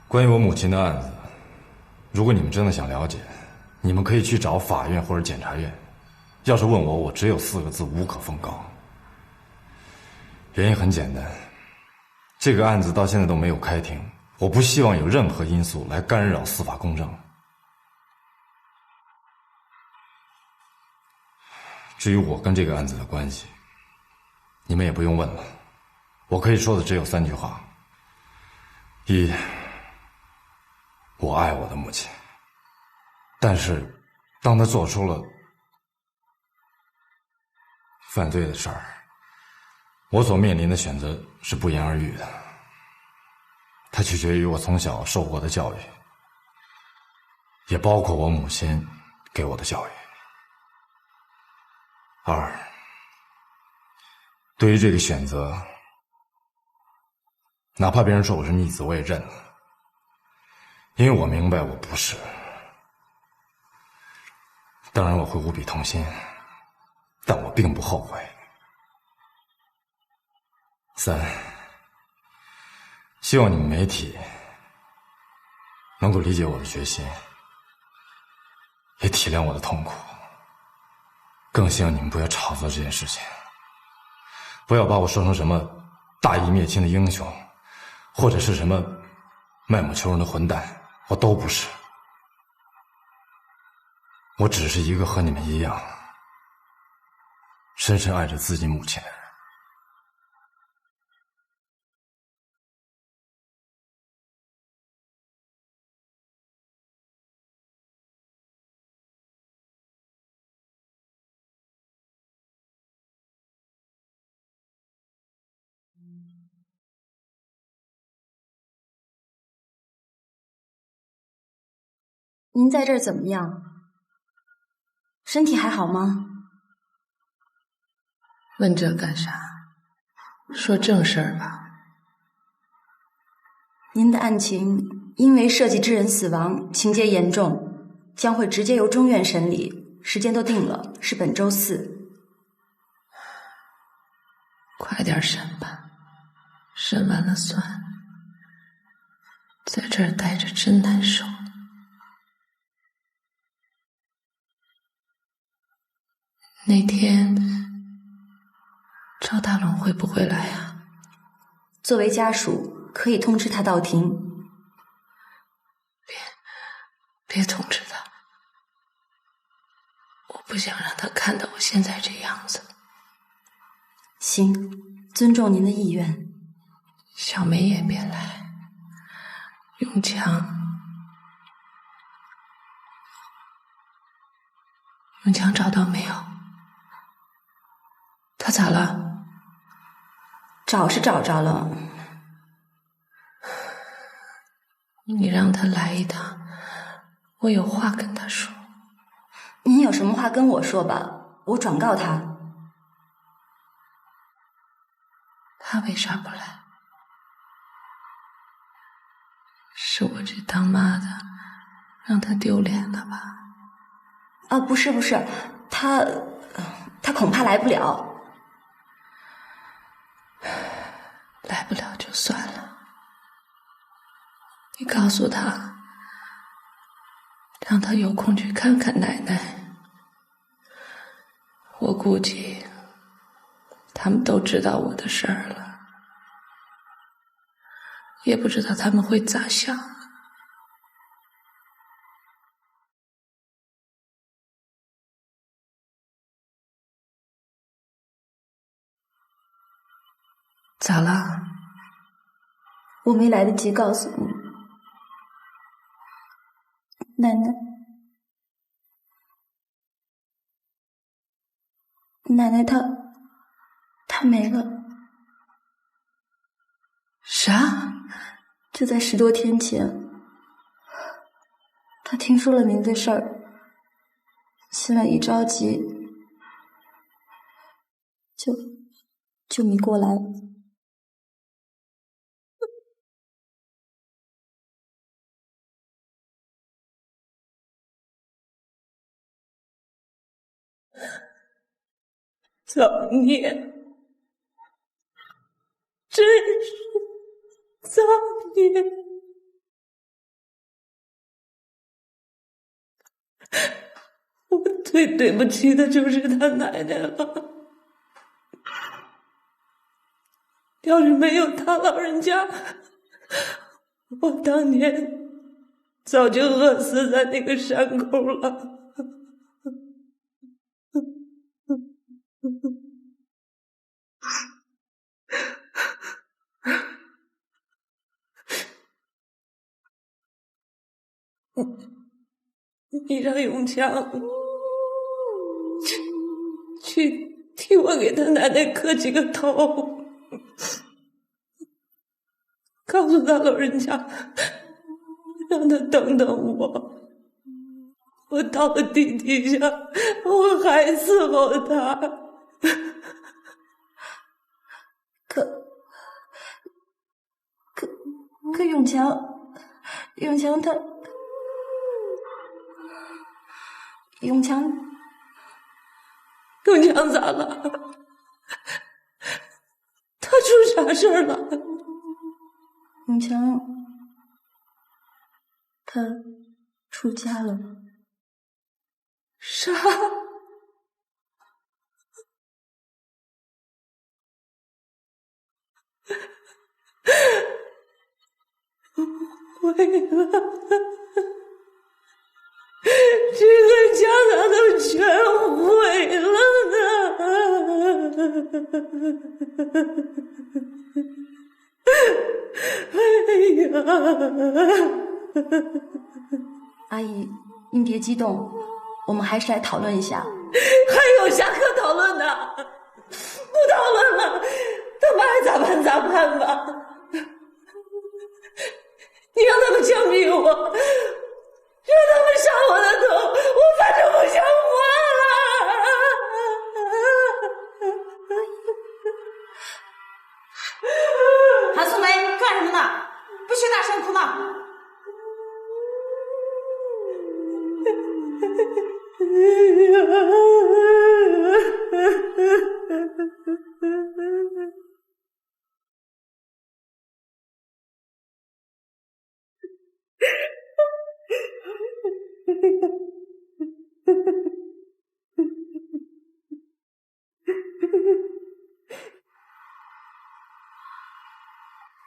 关于我母亲的案子，如果你们真的想了解，你们可以去找法院或者检察院。要是问我，我只有4个字：无可奉告。原因很简单，这个案子到现在都没有开庭，我不希望有任何因素来干扰司法公正。至于我跟这个案子的关系，你们也不用问了，我可以说的只有3句话：一，我爱我的母亲，但是当她做出了犯罪的事儿，我所面临的选择是不言而喻的，它取决于我从小受过的教育，也包括我母亲给我的教育。2，对于这个选择，哪怕别人说我是逆子，我也认了，因为我明白我不是。当然我会无比痛心，但我并不后悔。3，希望你们媒体能够理解我的决心，也体谅我的痛苦，更希望你们不要炒作这件事情，不要把我说成什么大义灭亲的英雄，或者是什么卖母求人的混蛋，我都不是。我只是一个和你们一样深深爱着自己母亲的人。您在这儿怎么样？身体还好吗？问这干啥？说正事儿吧。您的案情因为涉及致人死亡，情节严重，将会直接由中院审理，时间都定了，是本周4。快点审吧，审完了算。在这儿待着真难受。那天赵大龙会不会来啊？作为家属，可以通知他到庭。别通知他，我不想让他看到我现在这样子。行，尊重您的意愿。小梅也别来。永强，永强找到没有？他咋了？找是找着了。你让他来一趟，我有话跟他说。您有什么话跟我说吧，我转告他。他为啥不来？是我这当妈的让他丢脸了吧？啊，不是，他恐怕来不了。来不了就算了，你告诉他，让他有空去看看奶奶。我估计他们都知道我的事儿了，也不知道他们会咋想。咋了？我没来得及告诉你，奶奶她没了。啥？就在10多天前，她听说了您的事儿，心里一着急，就迷过来了。造孽！真是造孽！我最对不起的就是他奶奶了。要是没有他老人家，我当年早就饿死在那个山沟了。你让永强去替我给他奶奶磕几个头，告诉他老人家，让他等等我。我到了地底下，我还伺候他。可永强他，永强咋了？他出啥事儿了？永强他出家了。啥？毁了！这个家咋都全毁了呢？哎呀！阿姨，您别激动，我们还是来讨论一下。还有啥可讨论的？不讨论了，他们爱咋办咋办吧。你让他们枪毙我，让他们杀我的头，我反正不想活了。韩素梅，干什么呢？不许大声哭闹！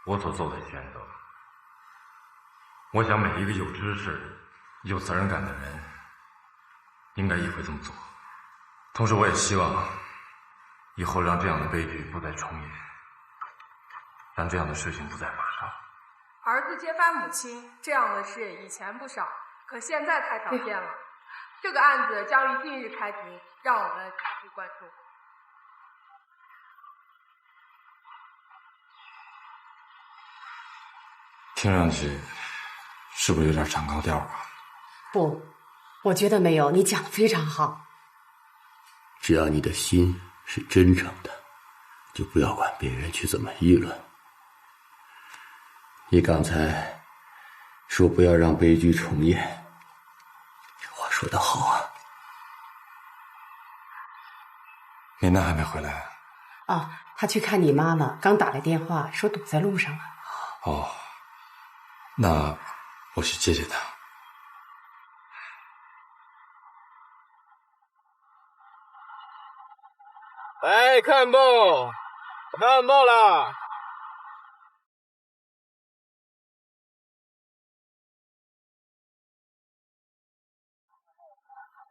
我所做的选择，我想每一个有知识、有责任感的人，应该也会这么做。同时，我也希望以后让这样的悲剧不再重演，让这样的事情不再发生。儿子揭发母亲这样的事以前不少，可现在太常见了。这个案子将于近日开庭，让我们继续关注。听上去是不是有点唱高调啊？不，我觉得没有，你讲的非常好。只要你的心是真诚的，就不要管别人去怎么议论。你刚才说不要让悲剧重演，这话说得好啊。林娜还没回来啊，她去看你妈了，刚打来电话说堵在路上了。哦，那我去接接她。来看报，看报啦！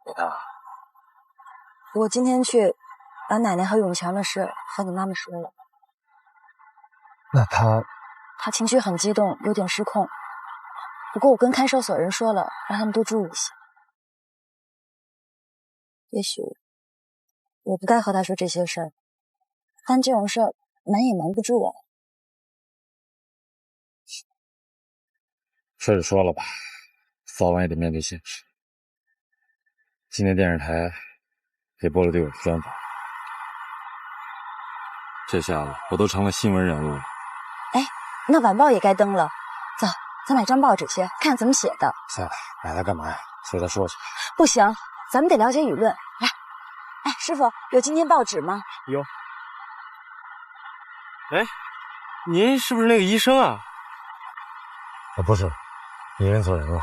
李娜，我今天去把奶奶和永强的事和你妈妈说了。那她情绪很激动，有点失控。不过我跟看守所人说了，让他们多注意些。也许我不该和他说这些事儿，但这种事儿瞒也瞒不住啊。说就说了吧，早晚也得面对现实。今天电视台也播了对我的专访，这下子我都成了新闻人物了。哎，那晚报也该登了。走，咱买张报纸去，看怎么写的。下来，买它干嘛呀？随他说去。不行，咱们得了解舆论。来，哎，师傅，有今天报纸吗？有。哎，您是不是那个医生啊？不是，你认错人了。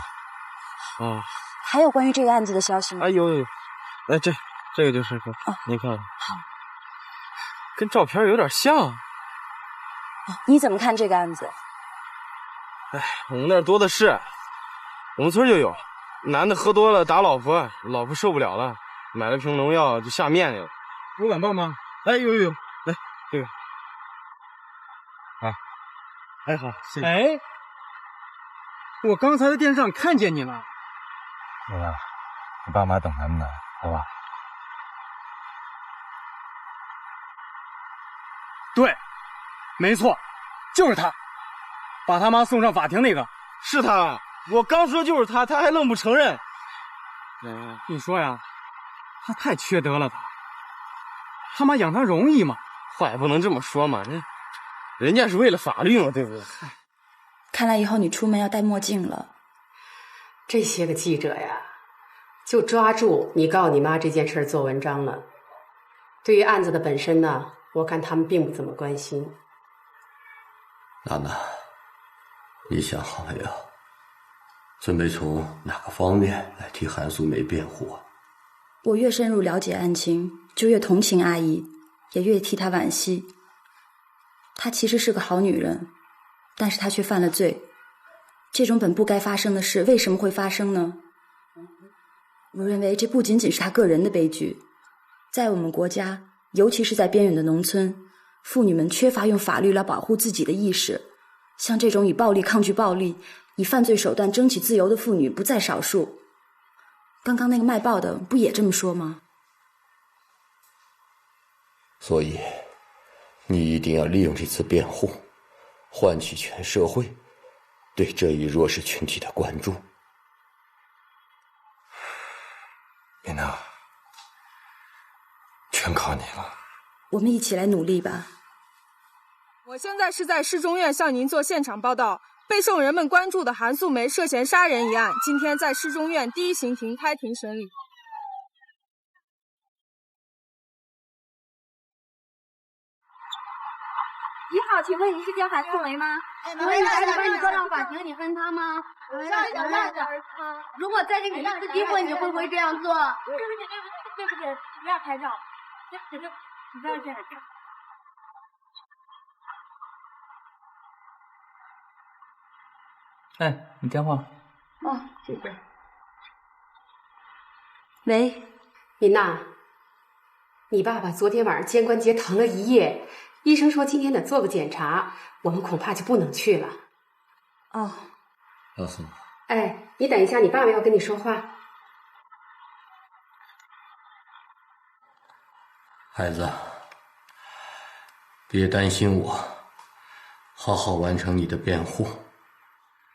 哦，还有关于这个案子的消息吗？哎，有，哎，这个就是个，您看，好，跟照片有点像。你怎么看这个案子？哎，我们那儿多的是，我们村就有，男的喝多了打老婆，老婆受不了了，买了瓶农药就下面去了。有晚报吗？哎，有，来这个，啊，哎好，谢谢。哎，我刚才在电视上看见你了。怎么样？你爸妈等咱们呢，好吧？对，没错，就是他，把他妈送上法庭那个，是他。我刚说就是他，他还愣不承认。你说呀，他太缺德了，他妈养他容易吗？话也不能这么说嘛，人家是为了法律嘛，对不对？看来以后你出门要戴墨镜了。这些个记者呀，就抓住你告你妈这件事做文章了。对于案子的本身呢，我看他们并不怎么关心。娜娜，你想好没有？准备从哪个方面来替韩素梅辩护啊？我越深入了解案情，就越同情阿姨，也越替她惋惜。她其实是个好女人，但是她却犯了罪。这种本不该发生的事，为什么会发生呢？我认为这不仅仅是她个人的悲剧，在我们国家，尤其是在边远的农村，妇女们缺乏用法律来保护自己的意识。像这种以暴力抗拒暴力，以犯罪手段争取自由的妇女不在少数。刚刚那个卖报的不也这么说吗？所以，你一定要利用这次辩护，唤起全社会对这一弱势群体的关注。米娜，全靠你了。我们一起来努力吧。我现在是在市中院向您做现场报道。备受人们关注的韩素梅涉嫌杀人一案，今天在市中院第一刑庭开庭审理。你好，请问你是叫韩素梅吗？请问你赶紧把你告上法庭，你恨他吗？如果再给你一次机会，你会不会这样做？对不起，不要拍照，你不要这样。哎，你电话。哦，谢谢。喂，米娜，你爸爸昨天晚上肩关节疼了一夜，医生说今天得做个检查，我们恐怕就不能去了。哦。老宋。哎，你等一下，你爸爸要跟你说话。孩子，别担心我，好好完成你的辩护。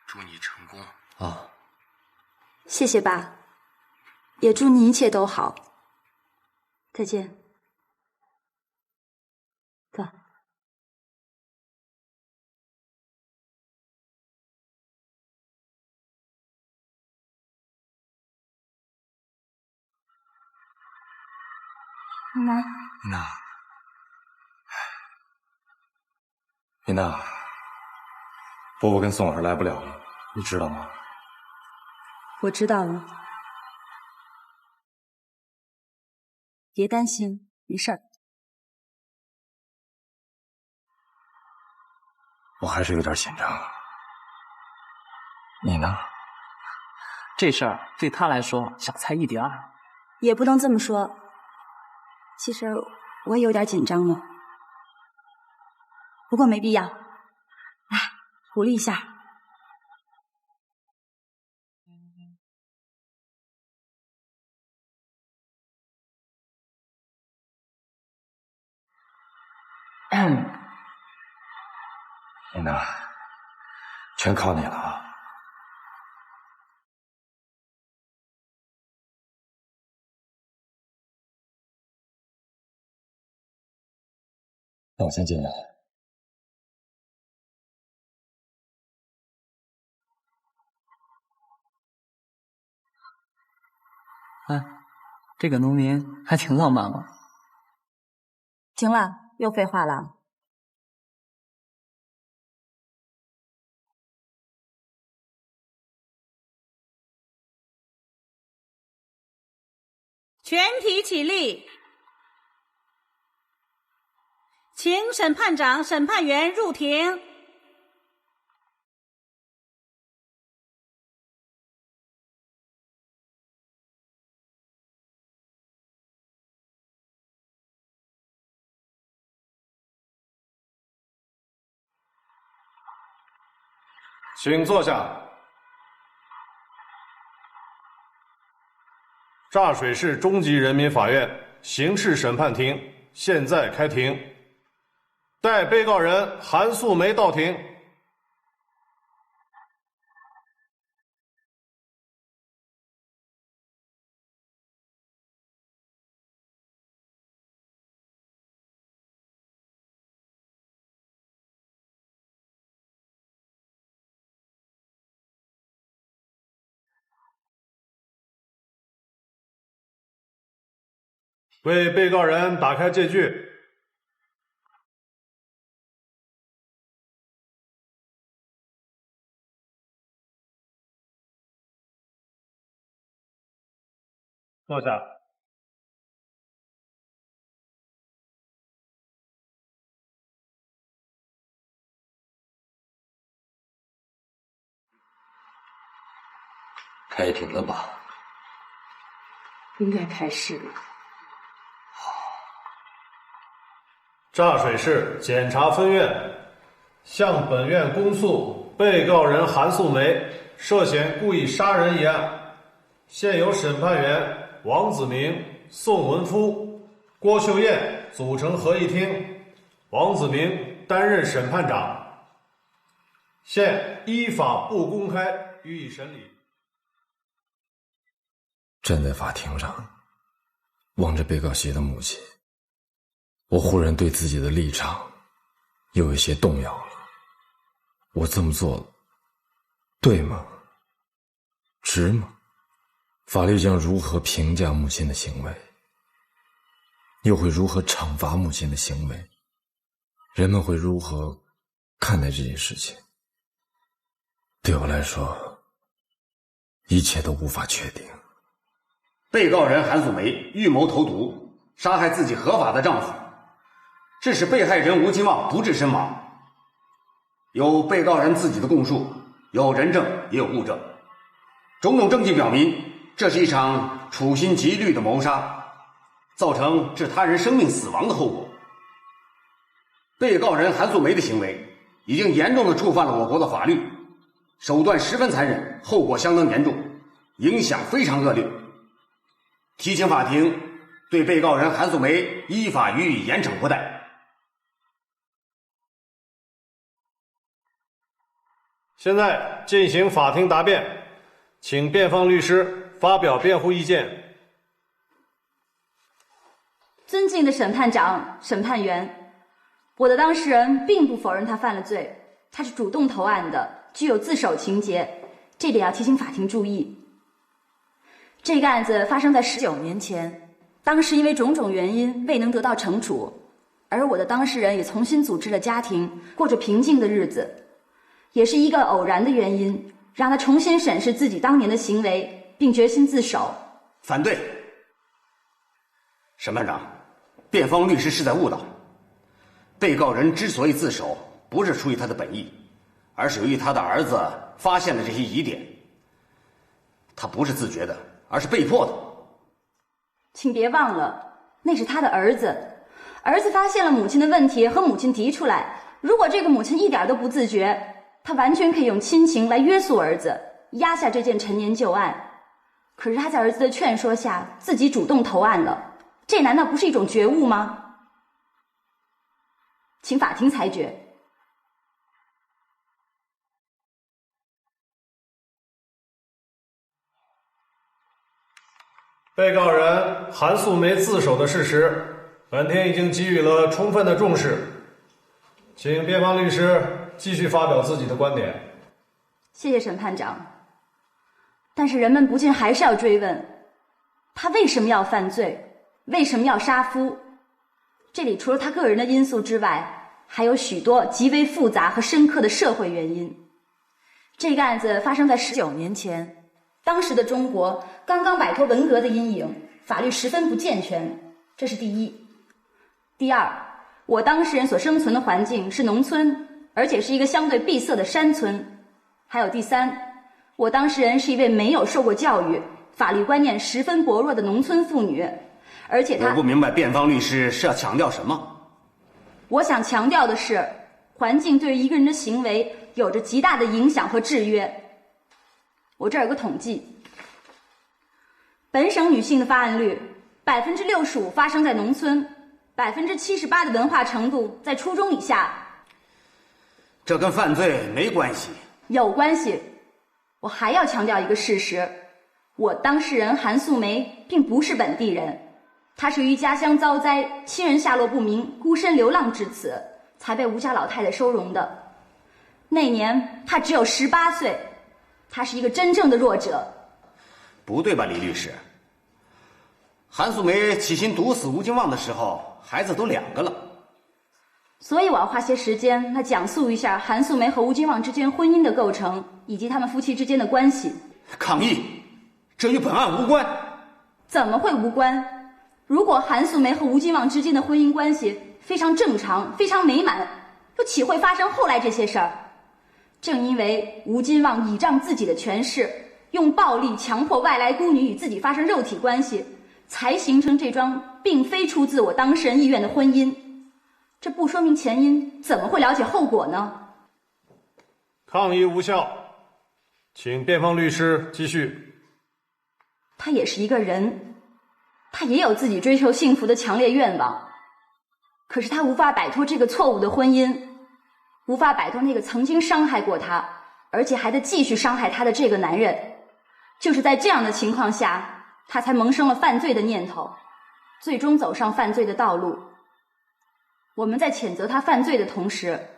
祝你成功啊！谢谢爸，也祝你一切都好。再见。走。米娜，伯伯跟宋老师来不了了，你知道吗？我知道了，别担心，没事儿。我还是有点紧张。你呢？这事儿对他来说小菜一碟儿。也不能这么说，其实我也有点紧张呢，不过没必要。来，鼓励一下。你呢？全靠你了啊！那我先进来。哎，这个农民还挺浪漫嘛。行了，又废话了。全体起立，请审判长、审判员入庭。请坐下。柞水市中级人民法院刑事审判庭现在开庭，待被告人韩素梅到庭。为被告人打开借据。坐下。开庭了吧？应该开始了。柞水市检察分院向本院公诉被告人韩素梅涉嫌故意杀人一案，现由审判员王子明、宋文夫、郭秀燕组成合议庭，王子明担任审判长，现依法不公开予以审理。站在法庭上，望着被告席的母亲，我忽然对自己的立场有一些动摇了。我这么做了，对吗？值吗？法律将如何评价母亲的行为？又会如何惩罚母亲的行为？人们会如何看待这件事情？对我来说，一切都无法确定。被告人韩素梅预谋投毒，杀害自己合法的丈夫，致使被害人吴金旺不治身亡。有被告人自己的供述，有人证也有物证，种种证据表明，这是一场处心积虑的谋杀，造成致他人生命死亡的后果。被告人韩素梅的行为已经严重的触犯了我国的法律，手段十分残忍，后果相当严重，影响非常恶劣。提请法庭对被告人韩素梅依法予以严惩不贷。现在进行法庭答辩，请辩方律师发表辩护意见。尊敬的审判长、审判员，我的当事人并不否认他犯了罪，他是主动投案的，具有自首情节，这点要提醒法庭注意。这个案子发生在19年前，当时因为种种原因未能得到惩处，而我的当事人也重新组织了家庭，过着平静的日子。也是一个偶然的原因，让他重新审视自己当年的行为，并决心自首。反对。审判长，辩方律师是在误导。被告人之所以自首，不是出于他的本意，而是由于他的儿子发现了这些疑点。他不是自觉的，而是被迫的。请别忘了，那是他的儿子。儿子发现了母亲的问题，和母亲提出来。如果这个母亲一点都不自觉，他完全可以用亲情来约束儿子，压下这件陈年旧案。可是他在儿子的劝说下，自己主动投案了，这难道不是一种觉悟吗？请法庭裁决。被告人韩素梅自首的事实，本庭已经给予了充分的重视，请辩方律师继续发表自己的观点。谢谢审判长。但是人们不禁还是要追问，他为什么要犯罪？为什么要杀夫？这里除了他个人的因素之外，还有许多极为复杂和深刻的社会原因。这个案子发生在19年前，当时的中国刚刚摆脱文革的阴影，法律十分不健全，这是第一。第二，我当事人所生存的环境是农村，而且是一个相对闭塞的山村。还有第三，我当事人是一位没有受过教育、法律观念十分薄弱的农村妇女，而且她……我不明白辩方律师是要强调什么。我想强调的是，环境对于一个人的行为有着极大的影响和制约。我这儿有个统计，本省女性的发案率65%发生在农村，78%的文化程度在初中以下。这跟犯罪没关系。有关系。我还要强调一个事实，我当事人韩素梅并不是本地人，她是于家乡遭灾，亲人下落不明，孤身流浪至此，才被吴家老太太收容的。那年她只有18岁，她是一个真正的弱者。不对吧，李律师？韩素梅起心毒死吴金旺的时候，孩子都2个了。所以我要花些时间来讲述一下韩素梅和吴金旺之间婚姻的构成，以及他们夫妻之间的关系。抗议！这与本案无关。怎么会无关？如果韩素梅和吴金旺之间的婚姻关系非常正常、非常美满，又岂会发生后来这些事儿？正因为吴金旺倚仗自己的权势，用暴力强迫外来孤女与自己发生肉体关系，才形成这桩并非出自我当事人意愿的婚姻。这不说明前因，怎么会了解后果呢？抗议无效，请辩方律师继续。他也是一个人，他也有自己追求幸福的强烈愿望，可是他无法摆脱这个错误的婚姻，无法摆脱那个曾经伤害过他，而且还在继续伤害他的这个男人。就是在这样的情况下，他才萌生了犯罪的念头，最终走上犯罪的道路。我们在谴责他犯罪的同时，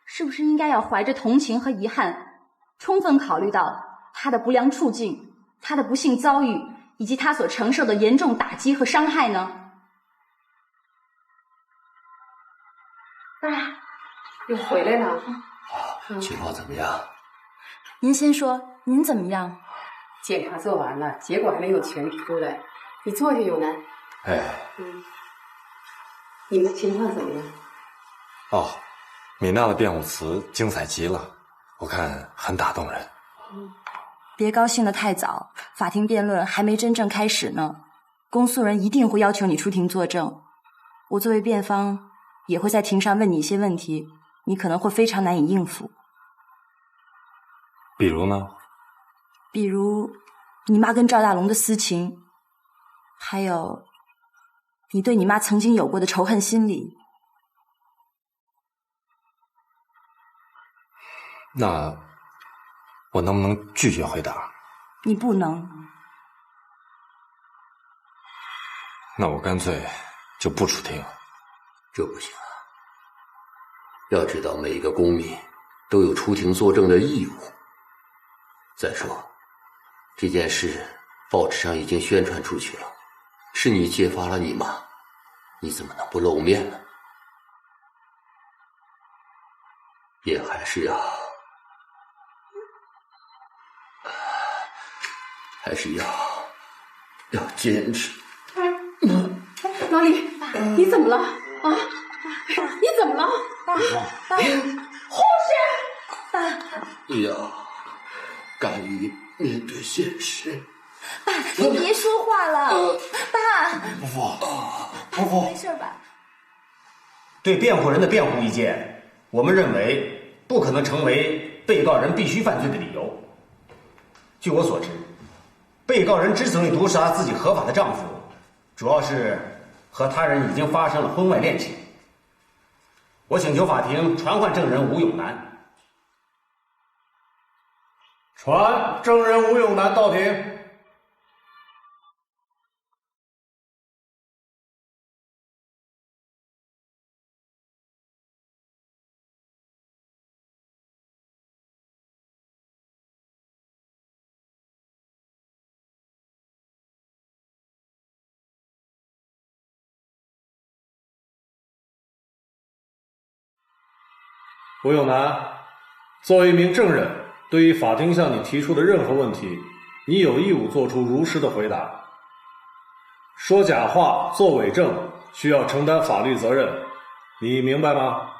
是不是应该要怀着同情和遗憾，充分考虑到他的不良处境、他的不幸遭遇，以及他所承受的严重打击和伤害呢？爸，又回来了。情况怎么样？您先说，您怎么样？检查做完了，结果还没有全出来。你坐下，永南。哎。你们情况怎么样？哦，米娜的辩护词精彩极了，我看很打动人。别高兴得太早，法庭辩论还没真正开始呢。公诉人一定会要求你出庭作证，我作为辩方也会在庭上问你一些问题，你可能会非常难以应付。比如呢？比如你妈跟赵大龙的私情，还有你对你妈曾经有过的仇恨心理。那我能不能拒绝回答？你不能。那我干脆就不出庭。这不行啊！要知道，每一个公民都有出庭作证的义务。再说，这件事报纸上已经宣传出去了，是你揭发了你妈，你怎么能不露面呢？也还是要坚持。老李，你怎么了？啊，你怎么了？护士！要敢于面对现实。爸，你别说话了。爸，伯父，没事吧？对辩护人的辩护意见，我们认为不可能成为被告人必须犯罪的理由。据我所知，被告人之所以毒杀自己合法的丈夫，主要是和他人已经发生了婚外恋情。我请求法庭传唤证人吴永南。传证人吴永南到庭。吴永南，作为一名证人，对于法庭向你提出的任何问题，你有义务做出如实的回答。说假话、作伪证需要承担法律责任，你明白吗？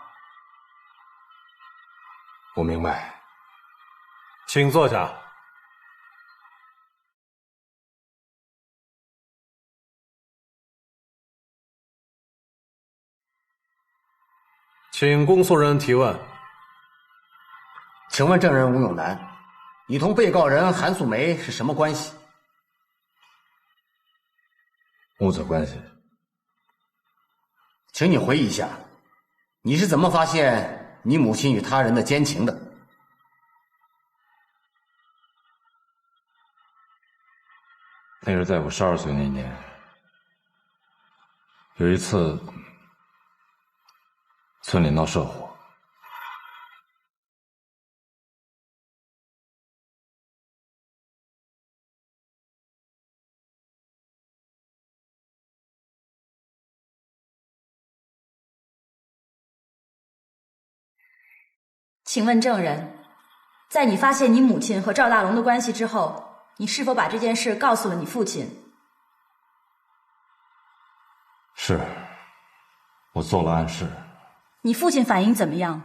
我明白。请坐下。请公诉人提问。请问证人吴永南，你同被告人韩素梅是什么关系？母子关系。请你回忆一下，你是怎么发现你母亲与他人的奸情的？那是在我12岁那年，有一次村里闹社火，请问证人，在你发现你母亲和赵大龙的关系之后，你是否把这件事告诉了你父亲？是，我做了暗示。你父亲反应怎么样？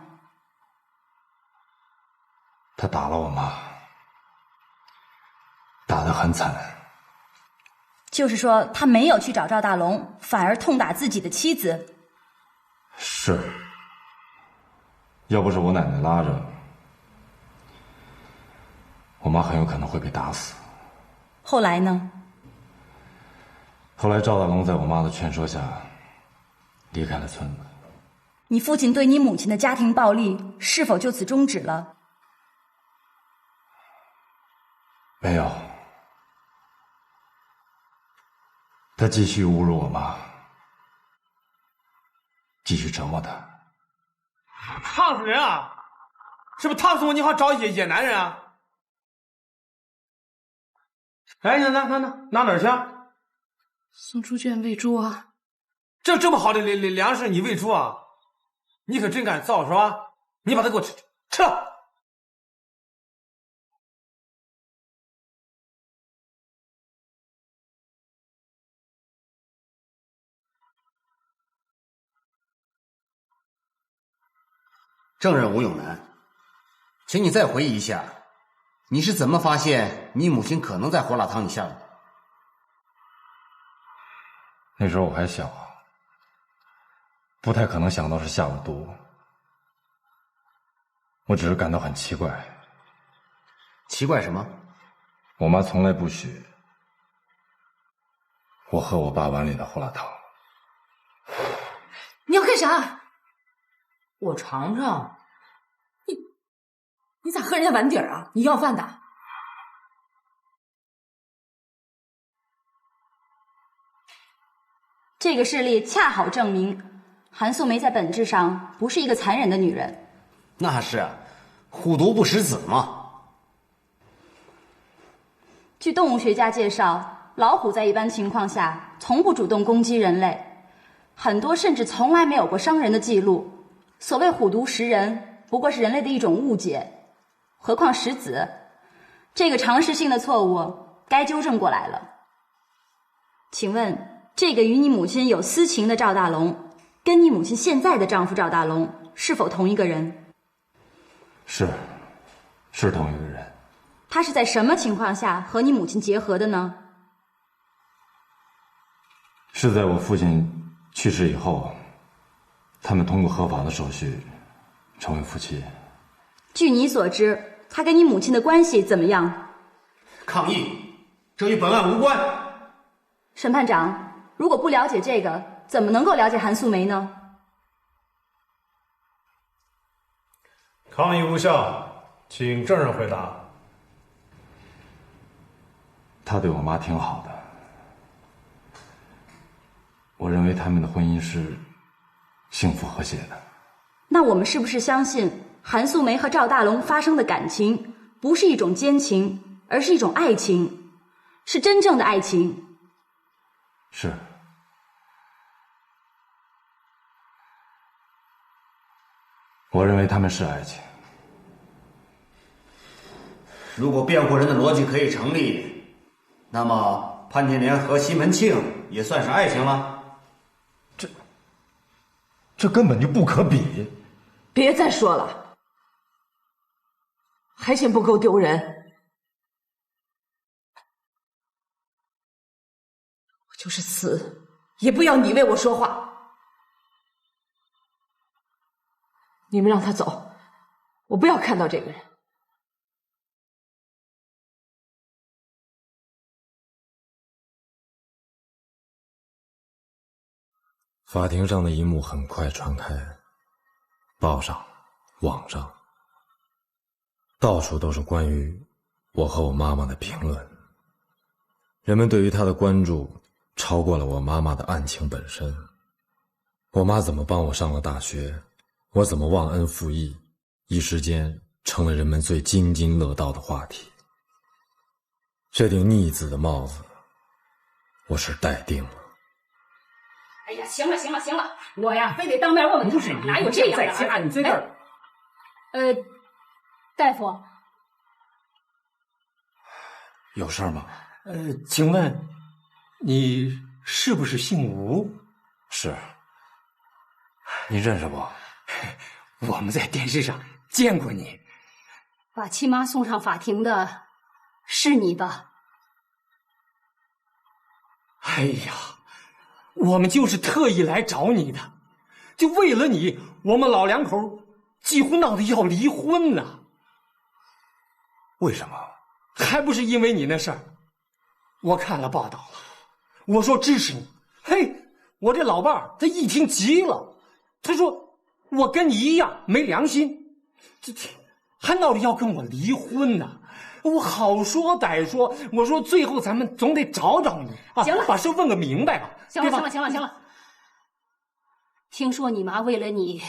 他打了我妈，打得很惨。就是说他没有去找赵大龙，反而痛打自己的妻子？是，要不是我奶奶拉着，我妈很有可能会被打死。后来呢？后来赵大龙在我妈的劝说下离开了村子。你父亲对你母亲的家庭暴力是否就此终止了？没有，他继续侮辱我妈，继续折磨她。烫死人啊！是不是烫死我你好找野男人啊？哎，拿哪儿去啊？送猪圈喂猪啊！这么好的粮食你喂猪啊？你可真敢造是吧？你把它给我吃了！证人吴永南，请你再回忆一下，你是怎么发现你母亲可能在火辣汤里下的？那时候我还小，不太可能想到是下了毒。我只是感到很奇怪。奇怪什么？我妈从来不许我喝我爸碗里的胡辣汤。你要干啥？我尝尝。你咋喝人家碗底儿啊？你要饭的？这个事例恰好证明，韩素梅在本质上不是一个残忍的女人。那是，虎毒不食子嘛。据动物学家介绍，老虎在一般情况下从不主动攻击人类，很多甚至从来没有过伤人的记录。所谓虎毒食人，不过是人类的一种误解，何况食子，这个常识性的错误该纠正过来了。请问，这个与你母亲有私情的赵大龙，跟你母亲现在的丈夫赵大龙是否同一个人？是同一个人。他是在什么情况下和你母亲结合的呢？是在我父亲去世以后，他们通过合法的手续成为夫妻。据你所知，他跟你母亲的关系怎么样？抗议，这与本案无关。审判长，如果不了解这个，怎么能够了解韩素梅呢？抗议无效，请证人回答。他对我妈挺好的，我认为他们的婚姻是幸福和谐的。那我们是不是相信韩素梅和赵大龙发生的感情不是一种奸情，而是一种爱情，是真正的爱情？是。我认为他们是爱情。如果辩护人的逻辑可以成立，那么潘金莲和西门庆也算是爱情了。这根本就不可比。别再说了，还嫌不够丢人？我就是死，也不要你为我说话。你们让他走，我不要看到这个人。法庭上的一幕很快传开，报上、网上，到处都是关于我和我妈妈的评论。人们对于她的关注超过了我妈妈的案情本身。我妈怎么帮我上了大学，我怎么忘恩负义，一时间成了人们最津津乐道的话题。这顶逆子的帽子，我是戴定了。哎呀，行了行了行了，我呀非得当面问问他，哪有这样的？在家，你在这儿。大夫，有事吗？请问你是不是姓吴？是。你认识我？我们在电视上见过你。把亲妈送上法庭的是你吧？哎呀，我们就是特意来找你的，就为了你，我们老两口几乎闹得要离婚呢。为什么？还不是因为你那事儿。我看了报道了，我说支持你。嘿，我这老伴儿他一听急了，他说我跟你一样没良心，这还闹着要跟我离婚呢。我好说歹说，我说最后咱们总得找找你啊，行了，把事问个明白吧。行了行了行了行了。听说你妈为了你